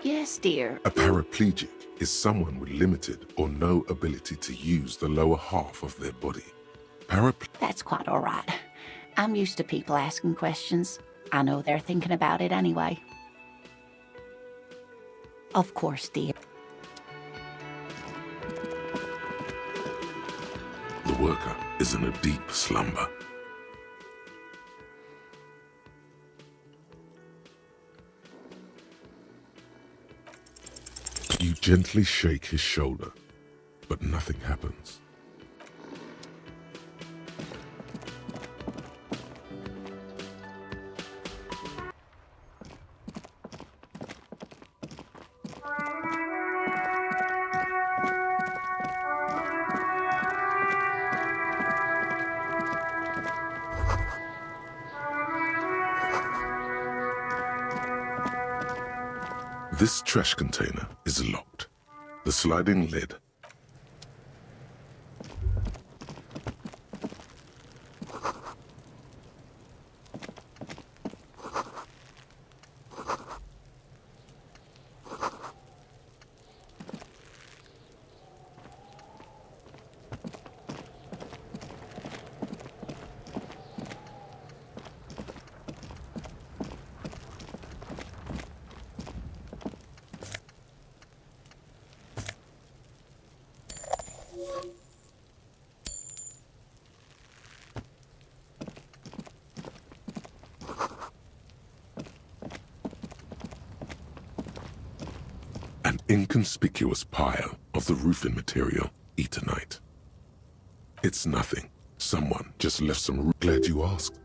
L: Yes, dear.
A: A paraplegic is someone with limited or no ability to use the lower half of their body.
L: That's quite all right. I'm used to people asking questions. I know they're thinking about it anyway. Of course, dear.
A: The worker is in a deep slumber. You gently shake his shoulder, but nothing happens. This trash container is locked. The sliding lid. An inconspicuous pile of the roofing material, Eternite. It's nothing. Someone just left some. Glad you asked.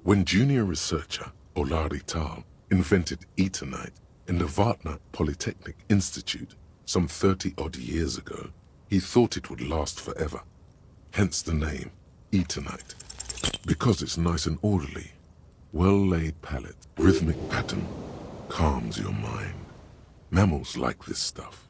A: When junior researcher Olari Tal invented Eternite in the Vatna Polytechnic Institute some 30-odd years ago, he thought it would last forever. Hence the name, Eternite. Because it's nice and orderly, well-laid palette, rhythmic pattern, calms your mind. Mammals like this stuff.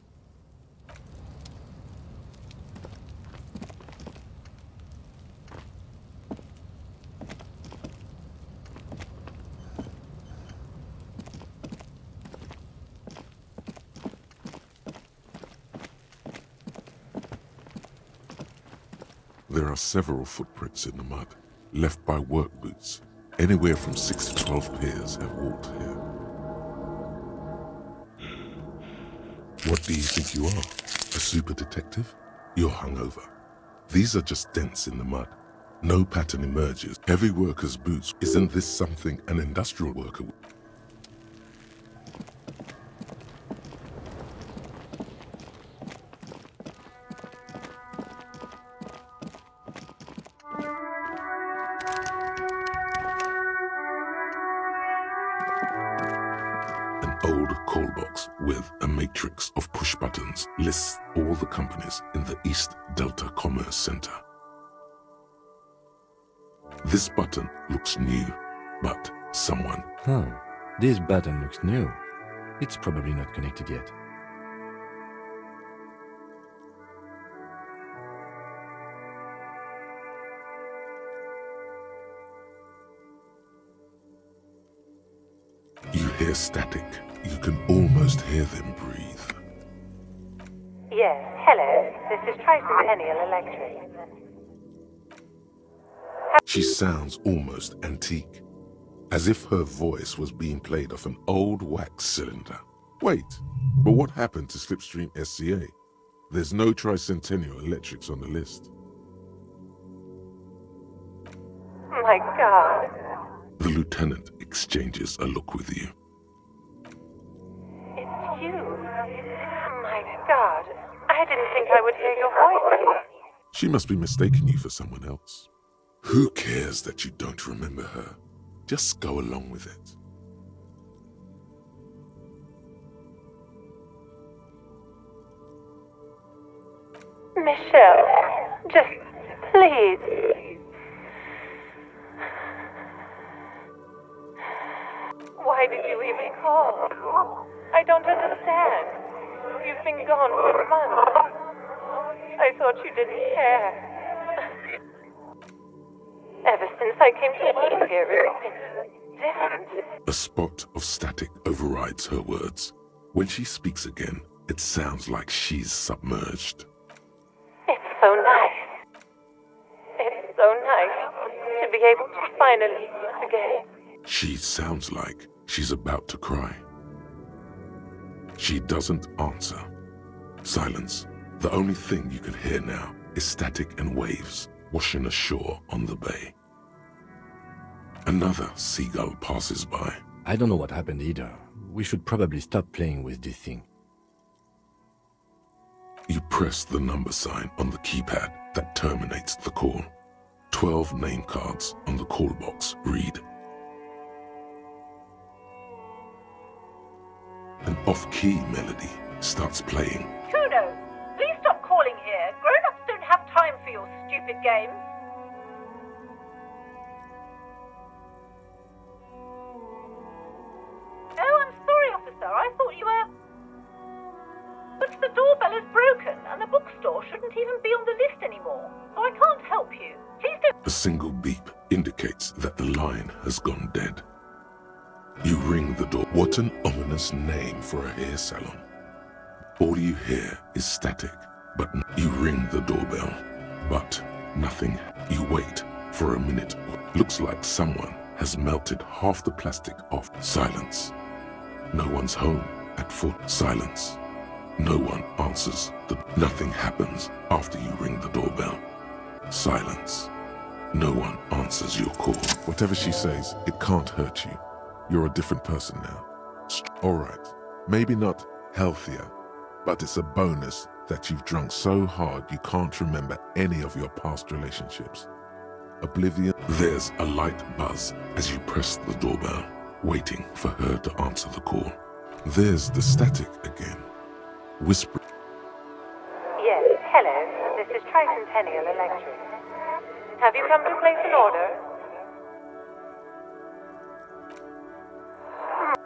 A: There are several footprints in the mud, left by work boots. Anywhere from 6 to 12 pairs have walked here. What do you think you are? A super detective? You're hungover. These are just dents in the mud. No pattern emerges. Heavy worker's boots. Isn't this something an industrial worker would? An old call box with a matrix of push buttons lists all the companies in the East Delta Commerce Center. This button looks new, but someone...
D: This button looks new. It's probably not connected yet.
A: You hear static. You can almost hear them breathe.
M: Yes, hello. This is Tricentennial Electric.
A: She sounds almost antique, as if her voice was being played off an old wax cylinder. Wait, but what happened to Slipstream SCA? There's no Tricentennial Electrics on the list.
M: My God.
A: The lieutenant exchanges a look with you.
M: It's you. My God. I didn't think I would hear your voice.
A: She must be mistaking you for someone else. Who cares that you don't remember her? Just go along with it.
M: Michelle, just please. Why did you even call? I don't understand. You've been gone for months. I thought you didn't care. Ever since I came to work here, it's been different.
A: A spot of static overrides her words. When she speaks again, it sounds like she's submerged.
M: It's so nice. It's so nice to be able to finally meet again.
A: She sounds like she's about to cry. She doesn't answer. Silence. The only thing you can hear now is static and waves washing ashore on the bay. Another seagull passes by.
D: I don't know what happened either. We should probably stop playing with this thing.
A: You press the number sign on the keypad that terminates the call. 12 name cards on the call box read. An off-key melody starts playing.
N: Kudos! Please stop calling here. Grown-ups don't have time for your stupid games. Oh, I'm sorry, officer. I thought you were... But the doorbell is broken, and the bookstore shouldn't even be on the list anymore, so I can't help you. Please don't...
A: A single beep indicates that the line has gone dead. You ring the door. What an ominous name for a hair salon. All you hear is static, but you ring the doorbell, but nothing. You wait for a minute. Looks like someone has melted half the plastic off. Silence. No one's home at foot. Silence. No one answers. Nothing happens after you ring the doorbell. Silence. No one answers your call. Whatever she says, it can't hurt you. You're a different person now. All right, maybe not healthier, but it's a bonus that you've drunk so hard you can't remember any of your past relationships. Oblivion. There's a light buzz as you press the doorbell, waiting for her to answer the call. There's the static again. Whisper.
M: Yes, hello. This is Tricentennial Electric. Have you come to place an order?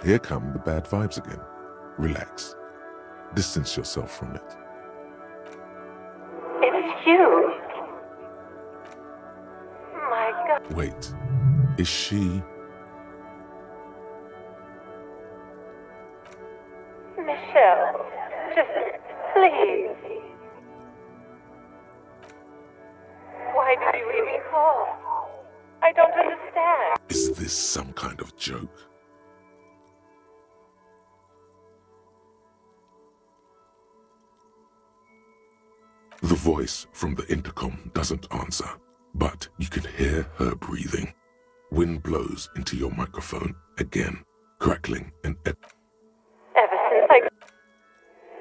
A: Here come the bad vibes again. Relax. Distance yourself from it.
M: It's you. My God.
A: Wait, is she...
M: Michelle, just please. Why did you even call? I don't understand.
A: Is this some kind of joke? The voice from the intercom doesn't answer, but you can hear her breathing. Wind blows into your microphone again, crackling and
M: Ever since I...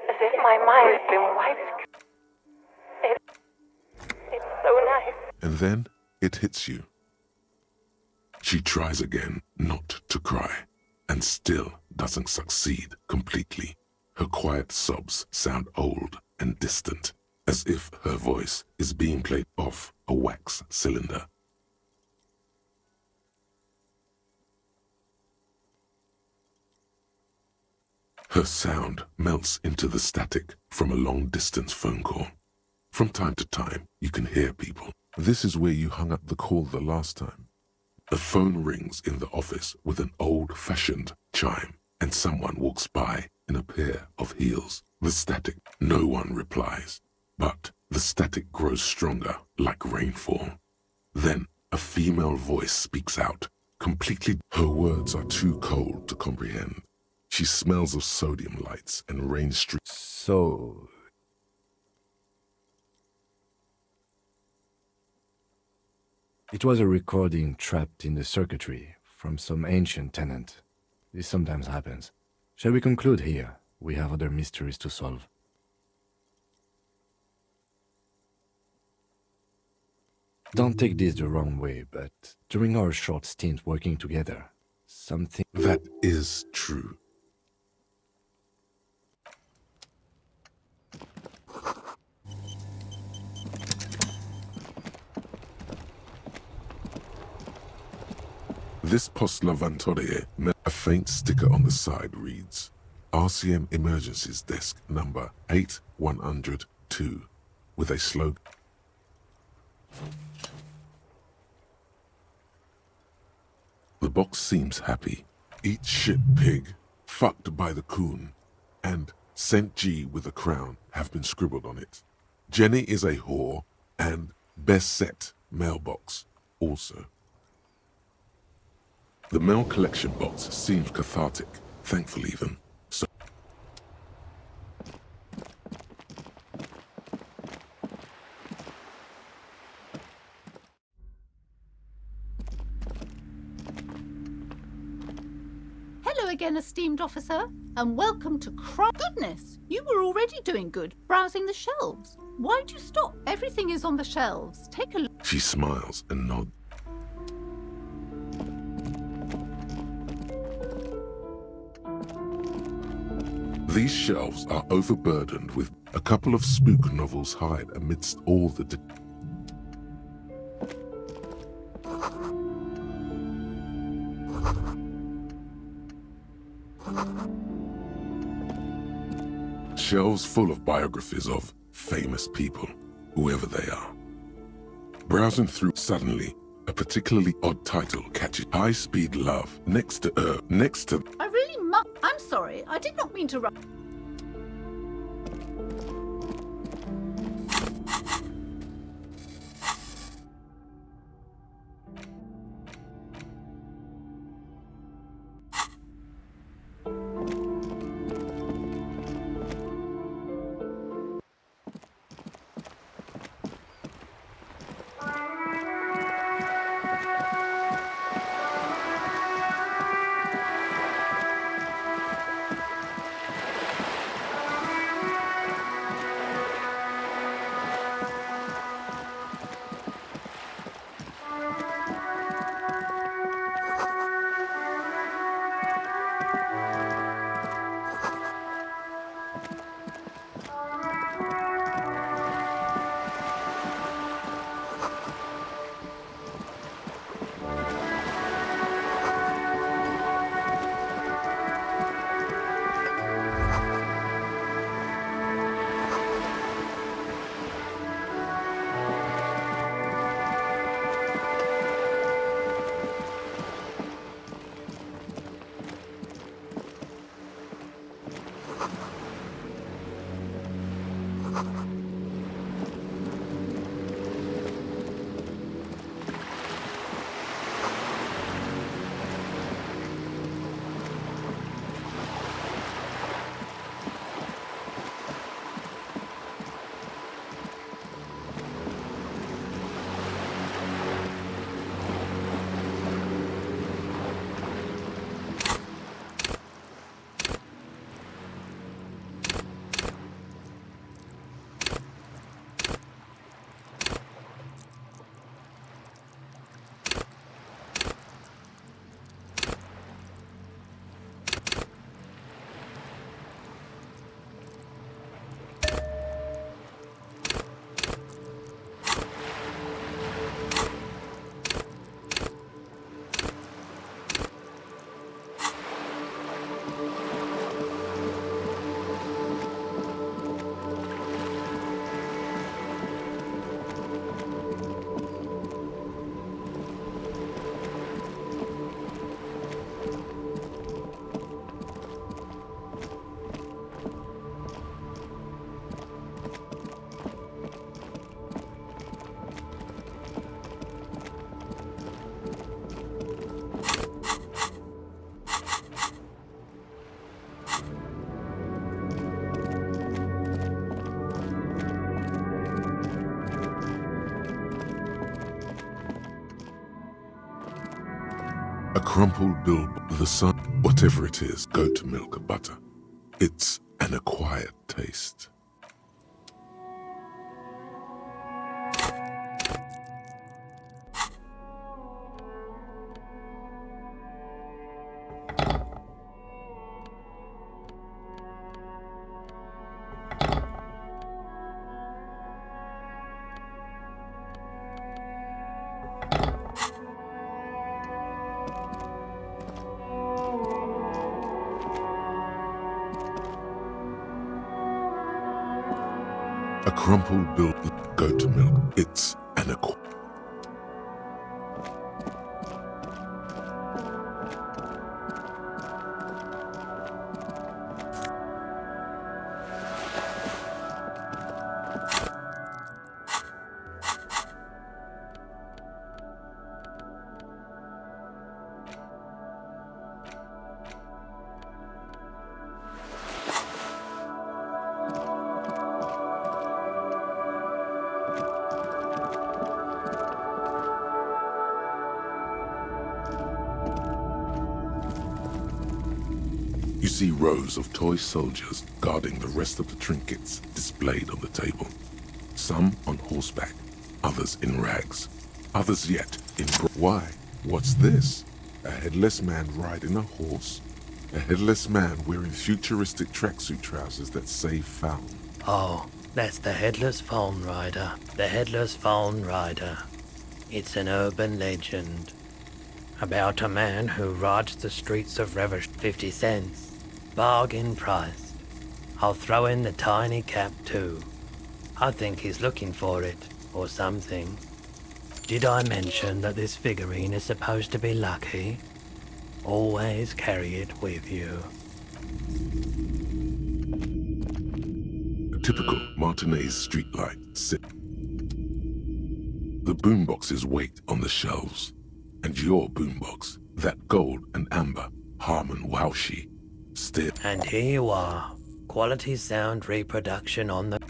M: As if my mind's been wiped. It's so nice.
A: and then it hits you. She tries again not to cry, and still doesn't succeed completely. Her quiet sobs sound old and distant, as if her voice is being played off a wax cylinder. Her sound melts into the static from a long-distance phone call. From time to time, you can hear people. This is where you hung up the call the last time. The phone rings in the office with an old-fashioned chime, and someone walks by in a pair of heels. The static, no one replies, but the static grows stronger like rainfall. Then a female voice speaks out, completely. Her words are too cold to comprehend. She smells of sodium lights and rain streaks.
D: So... it was a recording trapped in the circuitry from some ancient tenant. This sometimes happens. Shall we conclude here? We have other mysteries to solve. Don't take this the wrong way, but during our short stint working together, something...
A: That is true. This Postlavantore, a faint sticker on the side reads, RCM Emergencies Desk number 8102. with a slogan. The box seems happy. Eat shit pig, fucked by the coon, and St. G with a crown have been scribbled on it. Jenny is a whore, and best set mailbox also. The mail collection box seems cathartic, thankful even. So
O: Hello again, esteemed officer, and welcome to Goodness, you were already doing good, browsing the shelves. Why'd you stop? Everything is on the shelves. Take a look.
A: she smiles and nods. These shelves are overburdened with a couple of spook novels hide amidst all the shelves full of biographies of famous people, whoever they are. Browsing through, suddenly, a particularly odd title catches High Speed Love next to
O: I really I'm sorry. I did not mean to
A: a crumpled bill, the sun, whatever it is, goat milk or butter. It's an acquired taste. A crumpled built goat milk. It's an aqua. You see rows of toy soldiers guarding the rest of the trinkets displayed on the table. Some on horseback, others in rags, others yet in... Why? What's this? A headless man riding a horse? A headless man wearing futuristic tracksuit trousers that say found.
P: Oh, that's the Headless Phone Rider. The Headless Phone Rider. It's an urban legend about a man who rides the streets of Reverie. 50 cents. Bargain priced. I'll throw in the tiny cap too. I think he's looking for it, or something. Did I mention that this figurine is supposed to be lucky? Always carry it with you.
A: A typical Martinez streetlight sit. The boomboxes wait on the shelves. And your boombox, that gold and amber Harman Waushi, still.
P: And here you are. Quality sound reproduction on the...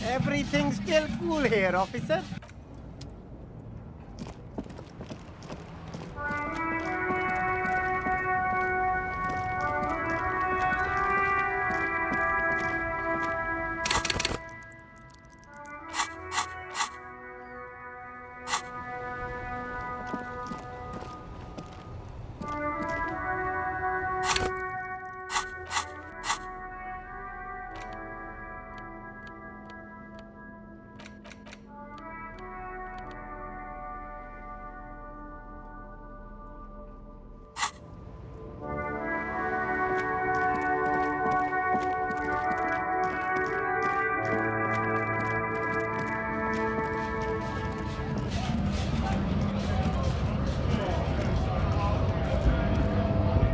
B: Everything's still cool here, officer.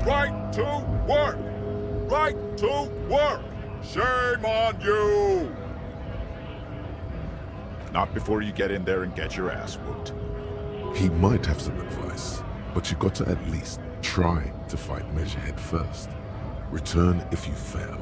G: Right to work! Right to work! Shame on you!
H: Not before you get in there and get your ass whooped.
A: He might have some advice, but you got to at least try to fight Measurehead first. Return if you fail.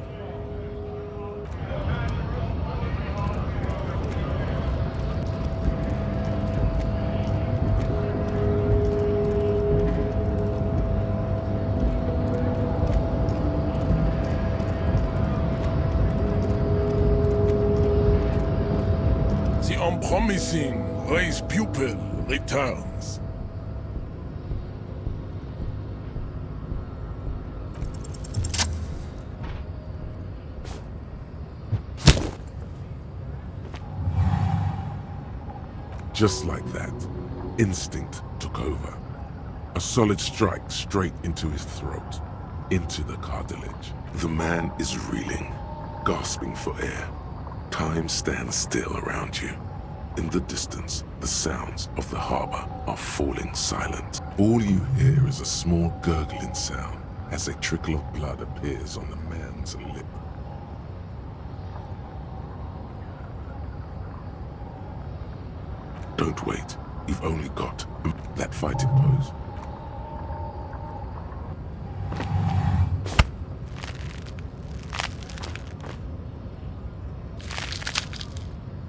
J: The unpromising race pupil returns.
A: Just like that, instinct took over. A solid strike straight into his throat, into the cartilage. The man is reeling, gasping for air. Time stands still around you. In the distance, the sounds of the harbor are falling silent. All you hear is a small gurgling sound as a trickle of blood appears on the man's lip. Don't wait. You've only got that fighting pose.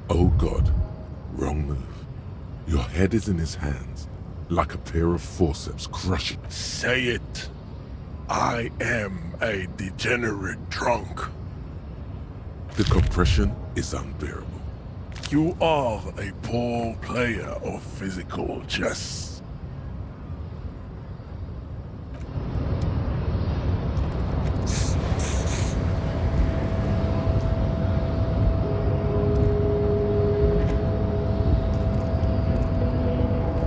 A: Oh God, wrong move. Your head is in his hands, like a pair of forceps crushing.
J: Say it. I am a degenerate drunk.
A: The compression is unbearable.
J: You are a poor player of physical chess.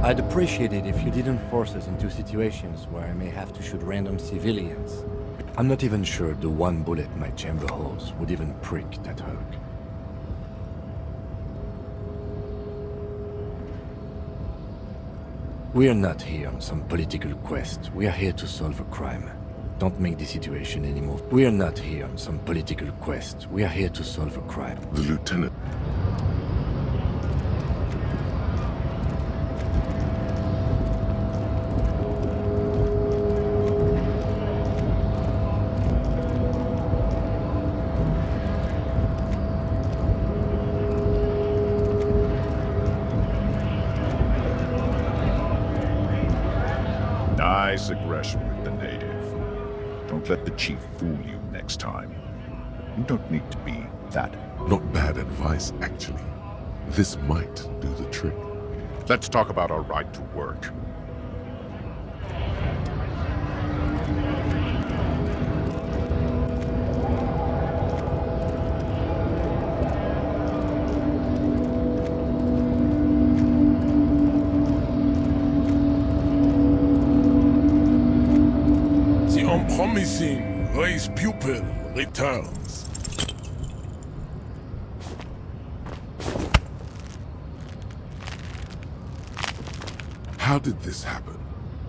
D: I'd appreciate it if you didn't force us into situations where I may have to shoot random civilians. I'm not even sure the one bullet my chamber holds would even prick that Hulk. We are not here on some political quest. We are here to solve a crime. Don't make the situation anymore. We are not here on some political quest. We are here to solve a crime.
A: The lieutenant.
H: Nice aggression with the native. Don't let the chief fool you next time. You don't need to be that.
A: Not bad advice, actually. This might do the trick.
G: Let's talk about our right to work.
J: The unpromising race pupil returns.
A: How did this happen?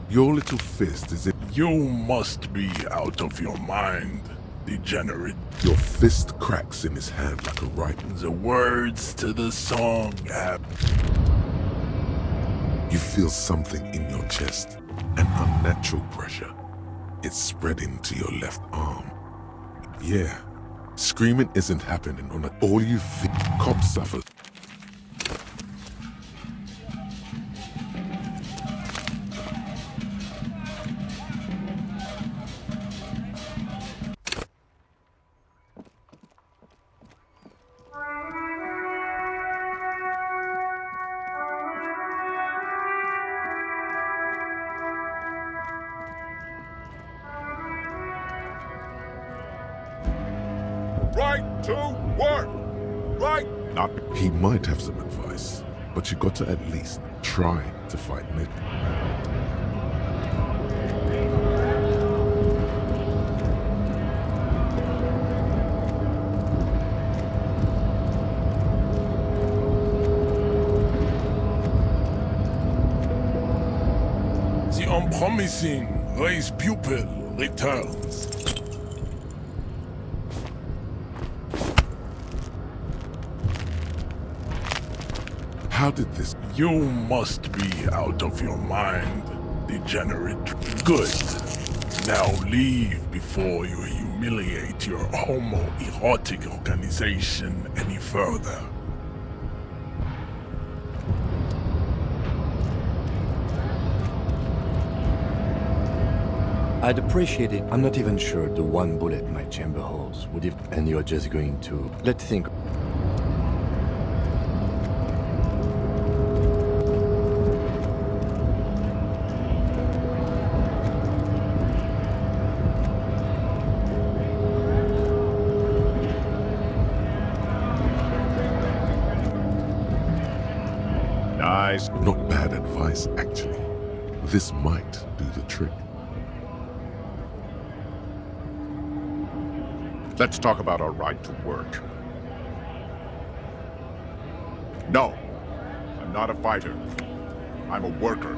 A: Your little fist is in...
J: You must be out of your mind, degenerate.
A: Your fist cracks in his hand like a rifle.
J: The words to the song have...
A: You feel something in your chest, an unnatural pressure. It's spreading to your left arm. Yeah, screaming isn't happening on all you feel. Cop suffers.
G: Right to work! Right!
A: Not. He might have some advice, but you got to at least try to fight Nick.
J: The unpromising race pupil returns.
A: How did this...
J: You must be out of your mind, degenerate. Good. Now leave before you humiliate your homoerotic organization any further.
D: I'd appreciate it. I'm not even sure the one bullet my chamber holds would if... And you're just going to... Let's think...
H: Nice.
A: Not bad advice, actually. This might do the trick.
G: Let's talk about our right to work. No, I'm not a fighter. I'm a worker.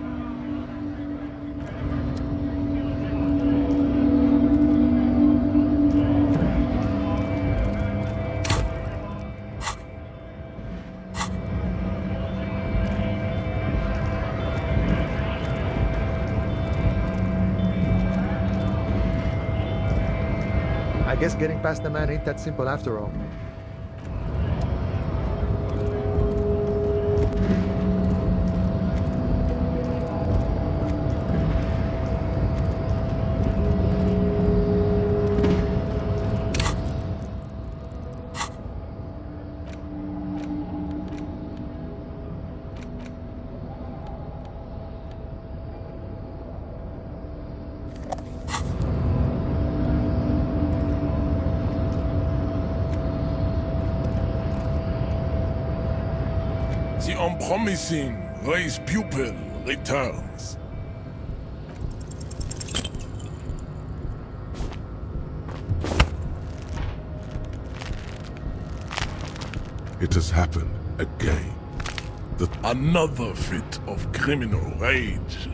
C: I guess getting past the man ain't that simple after all.
J: The unpromising race pupil returns.
A: It has happened again.
J: Another fit of criminal rage.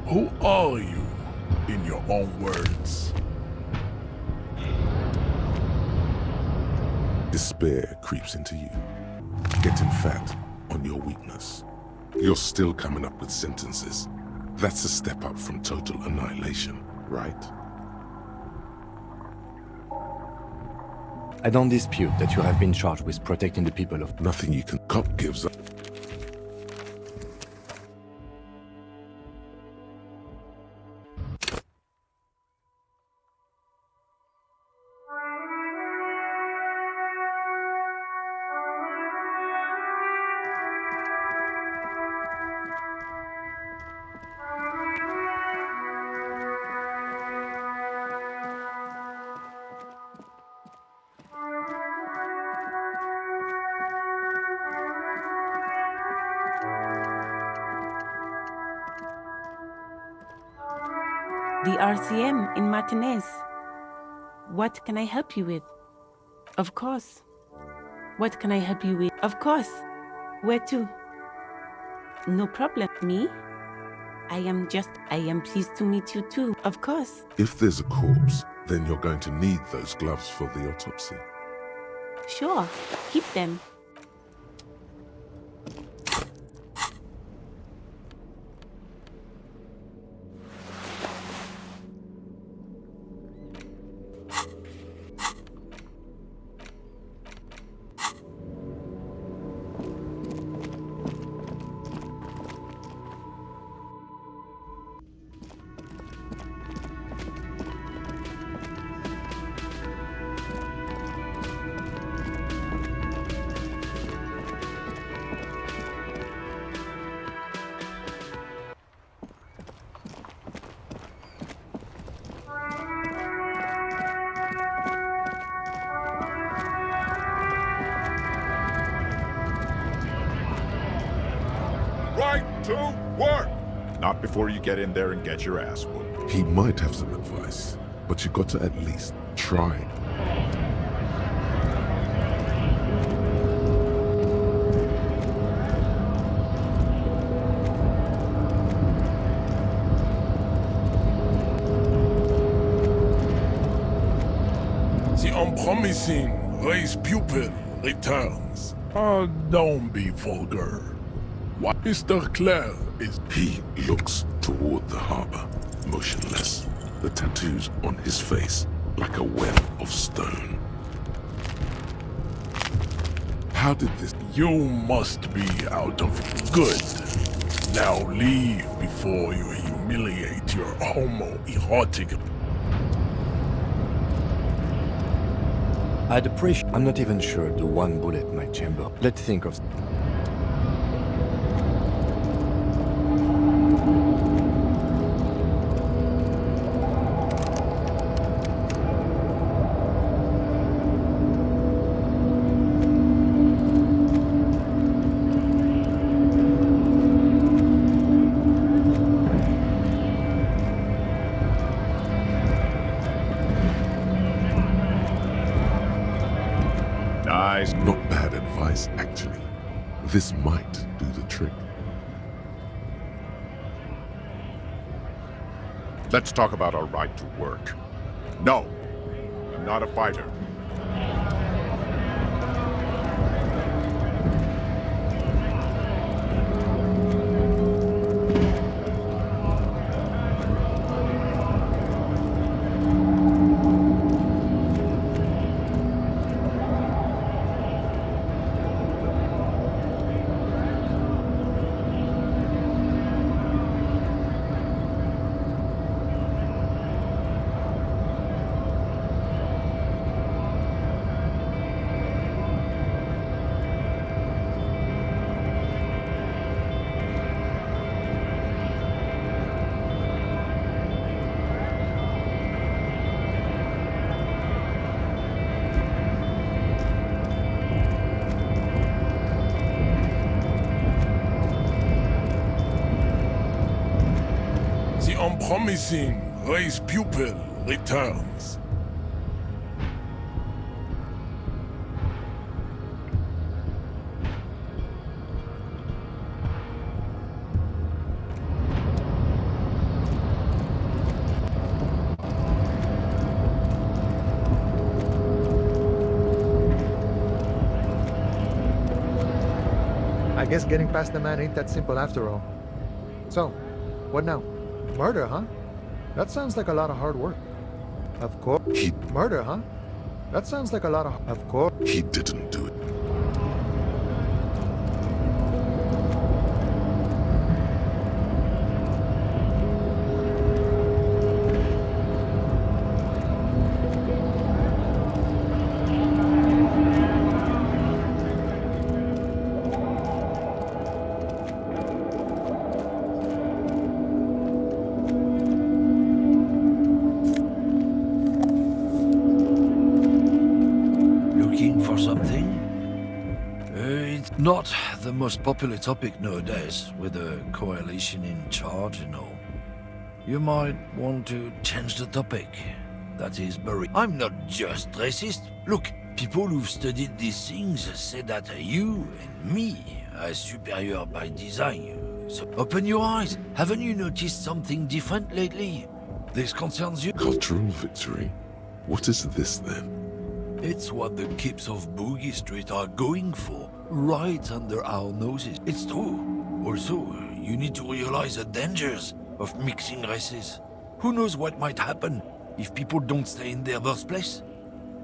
J: Who are you, in your own words?
A: Despair creeps into you, getting fat on your weakness. You're still coming up with sentences. That's a step up from total annihilation, right?
D: I don't dispute that you have been charged with protecting the people of...
A: Nothing you can... Cop gives up.
Q: The RCM in Martinez. What can I help you with? Of course. What can I help you with? Of course. Where to? No problem. Me? I am pleased to meet you too. Of course.
A: If there's a corpse, then you're going to need those gloves for the autopsy.
Q: Sure. Keep them.
G: Right to work! Not before you get in there and get your ass whooped.
A: He might have some advice, but you got to at least try.
J: The unpromising race pupil returns. Don't be vulgar. What Mr. Clare is...
A: He looks toward the harbor, motionless, the tattoos on his face like a web of stone. How did this...
J: You must be out of good. Now leave before you humiliate your homoerotic...
D: I'd appreciate... I'm not even sure the one bullet in my chamber. Let's think of...
G: Nice.
A: Not bad advice, actually. This might do the trick.
G: Let's talk about our right to work. No, I'm not a fighter.
J: promising race pupil returns.
C: I guess getting past the man ain't that simple after all. So, what now? Murder, huh? That sounds like a lot of hard work. Of course. Murder, huh? That sounds like a lot of course.
A: He didn't do it.
E: For something? It's not the most popular topic nowadays, with a coalition in charge and all. You might want to change the topic. That is very... I'm not just racist. Look, people who've studied these things say that you and me are superior by design. So open your eyes. Haven't you noticed something different lately? This concerns you?
A: Cultural victory? What is this then?
E: It's what the kips of Boogie Street are going for, right under our noses. It's true. Also, you need to realize the dangers of mixing races. Who knows what might happen if people don't stay in their birthplace?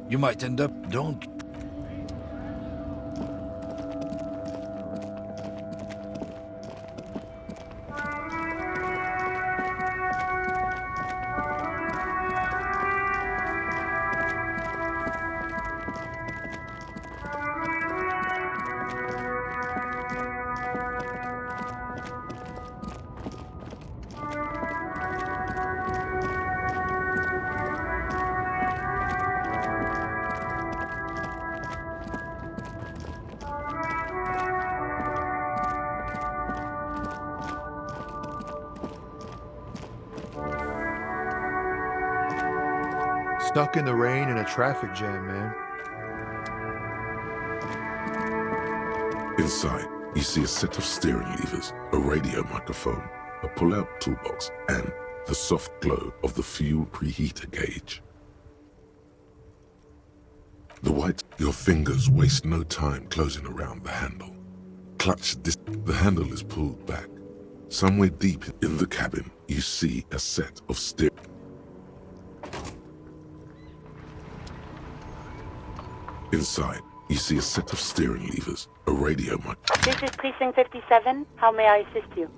E: You might end up don't.
C: Stuck in the rain in a traffic jam, man.
A: Inside, you see a set of steering levers, a radio microphone, a pull-out toolbox, and the soft glow of the fuel preheater gauge. Your fingers waste no time closing around the handle. The handle is pulled back. Somewhere deep in the cabin, you see a set of steering. Inside, you see a set of steering levers, a radio mic.
R: This is Precinct 57. How may I assist you?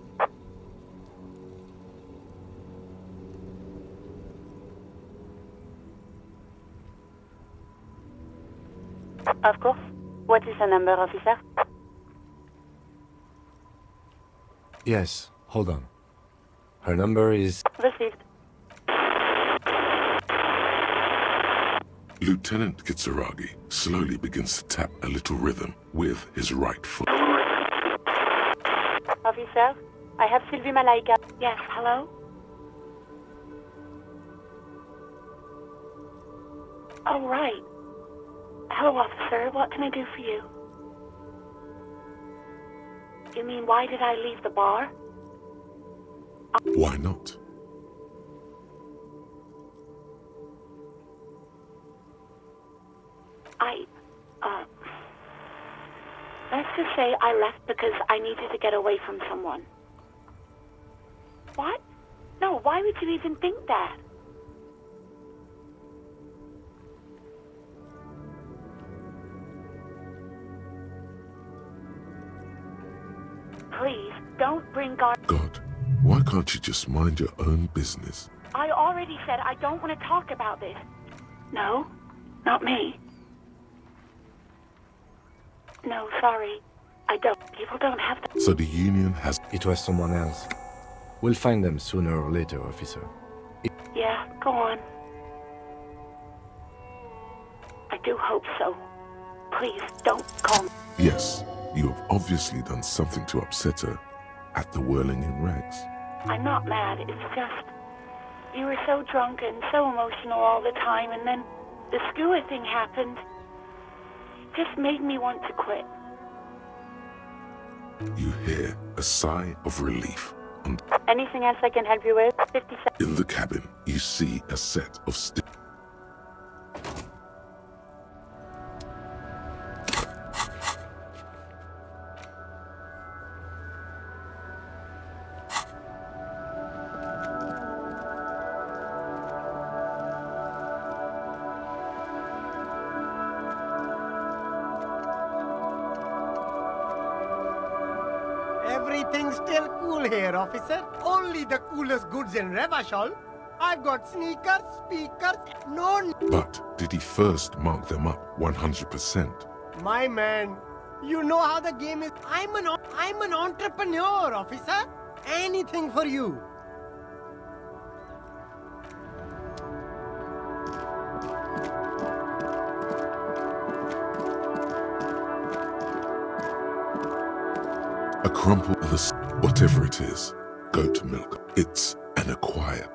R: Of course. What is the number, officer?
D: Yes, hold on. Her number is...
R: Received.
A: Lieutenant Kitsuragi slowly begins to tap a little rhythm with his right foot.
R: Officer, I have Sylvie Malaika. Yes, hello? Oh, right. Hello, officer. What can I do for you? You mean, why did I leave the bar?
A: Why not?
R: Let's just say I left because I needed to get away from someone. What? No, why would you even think that? Please, don't bring God,
A: why can't you just mind your own business?
R: I already said I don't want to talk about this. No, not me. No, sorry. I don't. People don't have to.
A: So the Union has...
D: It was someone else. We'll find them sooner or later, officer.
R: Yeah, go on. I do hope so. Please, don't call me.
A: Yes, you have obviously done something to upset her at the Whirling in Rags.
R: I'm not mad, it's just... You were so drunk and so emotional all the time, and then the skewer thing happened. It just made me want to quit.
A: You hear a sigh of relief. And
R: Anything else I can help you with? 50 cents.
A: in the cabin, you see a set of
B: Everything's still cool here, officer. Only the coolest goods in Revachol. I've got sneakers, speakers, no...
A: But did he first mark them up 100%?
B: My man, you know how the game is. I'm an entrepreneur, officer. Anything for you.
A: A crumple of the whatever it is, goat milk. It's an acquired